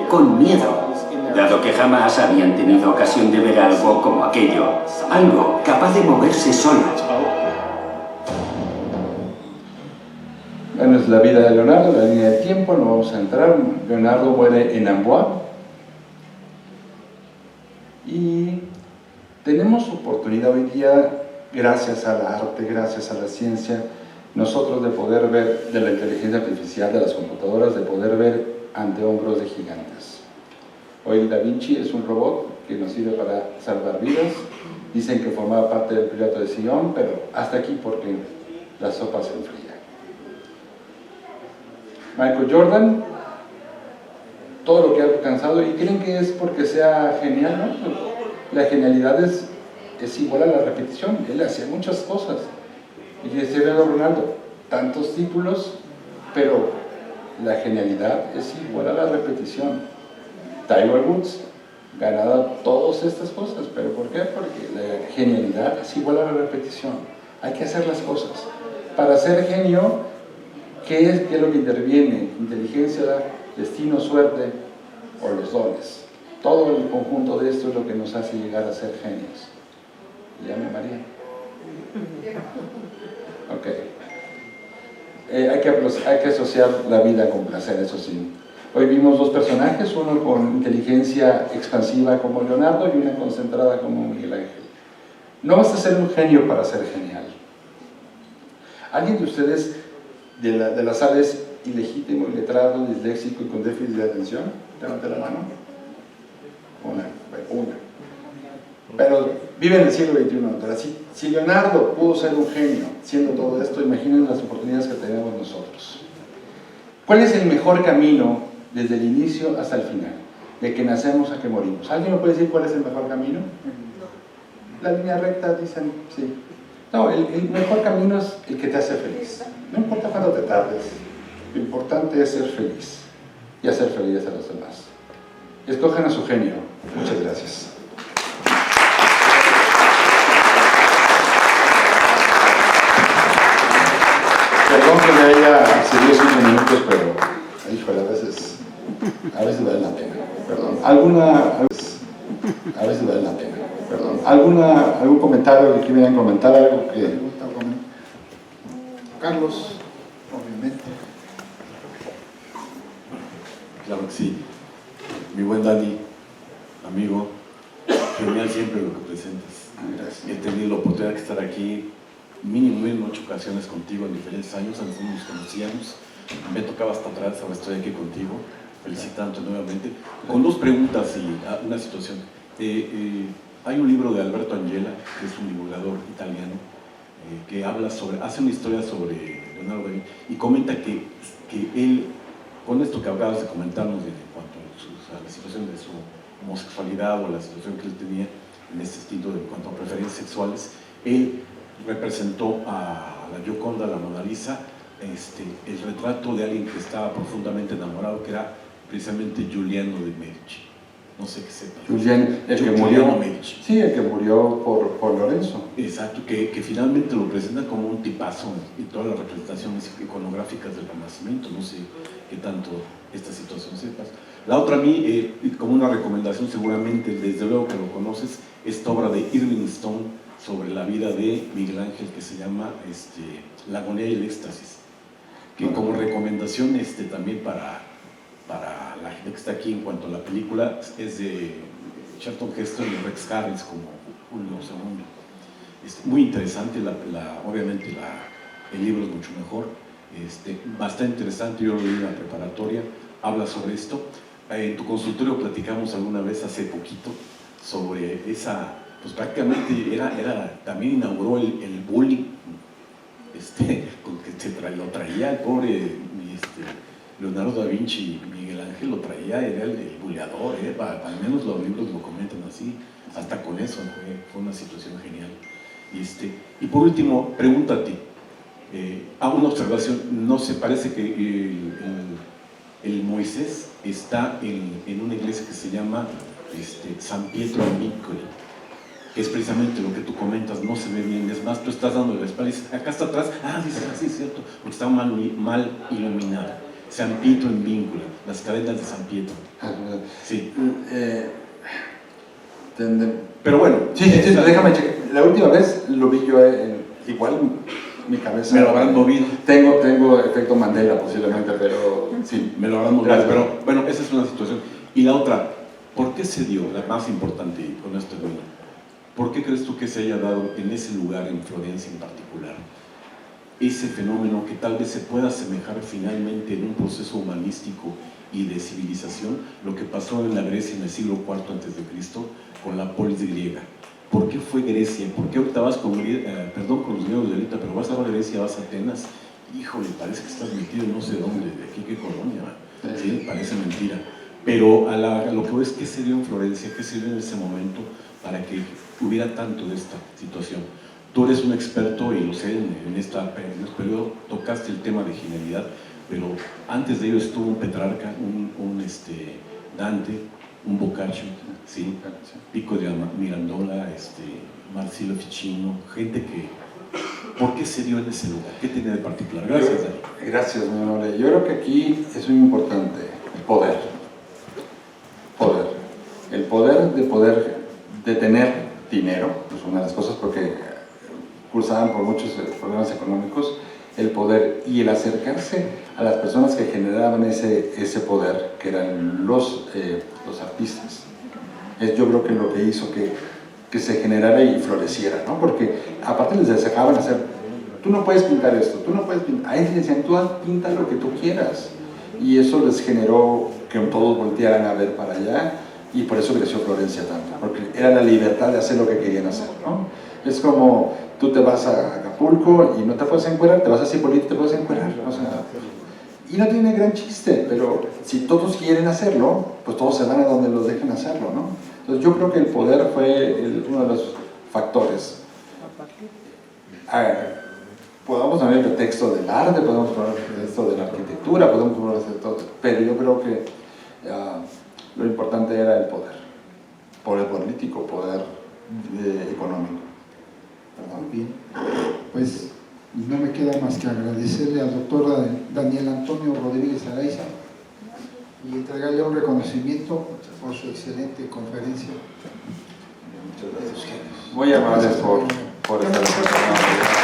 con miedo, dado que jamás habían tenido ocasión de ver algo como aquello, algo capaz de moverse solo. Bueno, es la vida de Leonardo, la línea de tiempo, no vamos a entrar. Leonardo muere en Amboise y tenemos oportunidad hoy día, gracias al arte, gracias a la ciencia, nosotros de poder ver, de la inteligencia artificial, de las computadoras, de poder ver ante hombros de gigantes. Hoy Da Vinci es un robot que nos sirve para salvar vidas. Dicen que formaba parte del piloto de Sion, pero hasta aquí porque la sopa se enfría. Michael Jordan, todo lo que ha alcanzado, y creen que es porque sea genial, ¿no? La genialidad es igual a la repetición. Él hacía muchas cosas. Y decía Ronaldo, tantos títulos, pero la genialidad es igual a la repetición. Tiger Woods, ganado todas estas cosas, pero ¿por qué? Porque la genialidad es igual a la repetición. Hay que hacer las cosas. Para ser genio, ¿qué es lo que interviene? Inteligencia, destino, suerte o los dones. Todo el conjunto de esto es lo que nos hace llegar a ser genios. Llame María. Ok. Hay que asociar la vida con placer, eso sí. Hoy vimos dos personajes, uno con inteligencia expansiva como Leonardo y una concentrada como Miguel Ángel. No basta ser un genio para ser genial. ¿Alguien de ustedes de la sala es ilegítimo, iletrado, disléxico y con déficit de atención? Levante la mano. Una. Pero vive en el siglo XXI. Si Leonardo pudo ser un genio siendo todo esto, imaginen las oportunidades que tenemos nosotros. ¿Cuál es el mejor camino desde el inicio hasta el final? De que nacemos a que morimos. ¿Alguien me puede decir cuál es el mejor camino? La línea recta, dicen, sí. No, el mejor camino es el que te hace feliz. No importa cuándo te tardes, lo importante es ser feliz y hacer felices a los demás. Escojan a su genio. Muchas gracias. Perdón que me haya excedido 5 minutos, pero híjole, a veces vale la pena. Perdón. ¿Alguna? A veces vale la pena. Perdón. ¿Algún comentario que quieran comentar? Algo que... Pregunta o comentario. Carlos, obviamente. Claro que sí. Mi buen Dani, amigo, genial siempre lo que presentas. Gracias. He tenido la oportunidad de estar aquí mínimo en 8 ocasiones contigo en diferentes años, a nosotros nos conocíamos. Me tocaba hasta atrás, ahora estoy aquí contigo, felicitándote nuevamente. Con 2 preguntas y una situación. Hay un libro de Alberto Angela, que es un divulgador italiano, que hace una historia sobre Leonardo da Vinci y comenta que él, con esto que acabas de comentarnos en cuanto a la situación de su homosexualidad o la situación que él tenía en ese sentido en cuanto a preferencias sexuales, él representó a la Gioconda, la Mona Lisa, el retrato de alguien que estaba profundamente enamorado, que era precisamente Giuliano de Medici. No sé qué sepa. Giuliano Medici. Sí, el que murió por Lorenzo. Exacto, que finalmente lo presenta como un tipazo y todas las representaciones iconográficas del Renacimiento. No sé qué tanto esta situación sepas. La otra a mí, como una recomendación seguramente, desde luego que lo conoces, esta obra de Irving Stone sobre la vida de Miguel Ángel, que se llama La agonía y el éxtasis, que como recomendación también para la gente que está aquí en cuanto a la película, es de Charlton Heston y Rex Harris como Julio II. Es muy interesante, obviamente el libro es mucho mejor, bastante interesante, yo lo leí en la preparatoria, habla sobre esto. En tu consultorio platicamos alguna vez hace poquito sobre esa, pues prácticamente también inauguró el bullying, con que lo traía el pobre Leonardo da Vinci, Miguel Ángel lo traía, era el buleador, al menos los libros lo comentan así, hasta con eso fue una situación genial. Y por último, pregunta a ti, hago una observación, no se parece que el Moisés está en una iglesia que se llama San Pietro in Vincoli, que es precisamente lo que tú comentas, no se ve bien, es más, tú estás dando la espalda y dices, acá está atrás, dices, sí, es cierto, porque está mal iluminado. San Pietro in Vincoli, las cadenas de San Pietro. Sí. Pero bueno. Sí, déjame checar. La última vez lo vi yo, igual mi cabeza. Me lo habrán movido. Tengo efecto Mandela posiblemente, pero sí. Me lo habrán movido. Pero bueno, esa es una situación. Y la otra, ¿por qué se dio? La más importante, y con esto termino. ¿Por qué crees tú que se haya dado en ese lugar, en Florencia en particular, ese fenómeno que tal vez se pueda asemejar finalmente en un proceso humanístico y de civilización, lo que pasó en la Grecia en el siglo IV a.C. con la polis griega? ¿Por qué fue Grecia? ¿Por qué ahorita vas con los griegos de ahorita, pero vas a Grecia, vas a Atenas? Híjole, parece que estás metido no sé dónde, de aquí qué colonia, ¿sí? Parece mentira. Pero lo que veo es qué se dio en Florencia, qué se dio en ese momento para que hubiera tanto de esta situación. Tú eres un experto y lo sé, en este periodo tocaste el tema de genialidad, pero antes de ello estuvo un Petrarca, un Dante, un Boccaccio, ¿sí? Pico de Mirandola, Marsilio Ficino, gente que... ¿Por qué se dio en ese lugar? ¿Qué tenía de particular? Gracias, Dani. Gracias, mi amor. Yo creo que aquí es muy importante el poder. El poder de tener dinero, es una de las cosas porque cursaban por muchos problemas económicos, el poder y el acercarse a las personas que generaban ese poder, que eran los artistas. Yo creo que lo que hizo que se generara y floreciera, ¿no? Porque aparte les dejaban hacer, tú no puedes pintar esto, tú no puedes pintar, ahí les decían, tú pinta lo que tú quieras, y eso les generó que todos voltearan a ver para allá, y por eso creció Florencia tanto, porque era la libertad de hacer lo que querían hacer, ¿no? Es como tú te vas a Acapulco y no te puedes encuerar, te vas a Cipolite y te puedes encuerar, o sea, y no tiene gran chiste, pero si todos quieren hacerlo, pues todos se van a donde los dejen hacerlo, ¿no? Entonces yo creo que el poder fue uno de los factores. Podemos poner el pretexto del arte, podemos poner el pretexto de la arquitectura, podemos poner el pretexto, pero yo creo que lo importante era el poder político, poder económico. Muy bien, pues no me queda más que agradecerle al doctor Daniel Antonio Rodríguez Araiza y entregarle un reconocimiento por su excelente conferencia. Muy amables por esta presentación.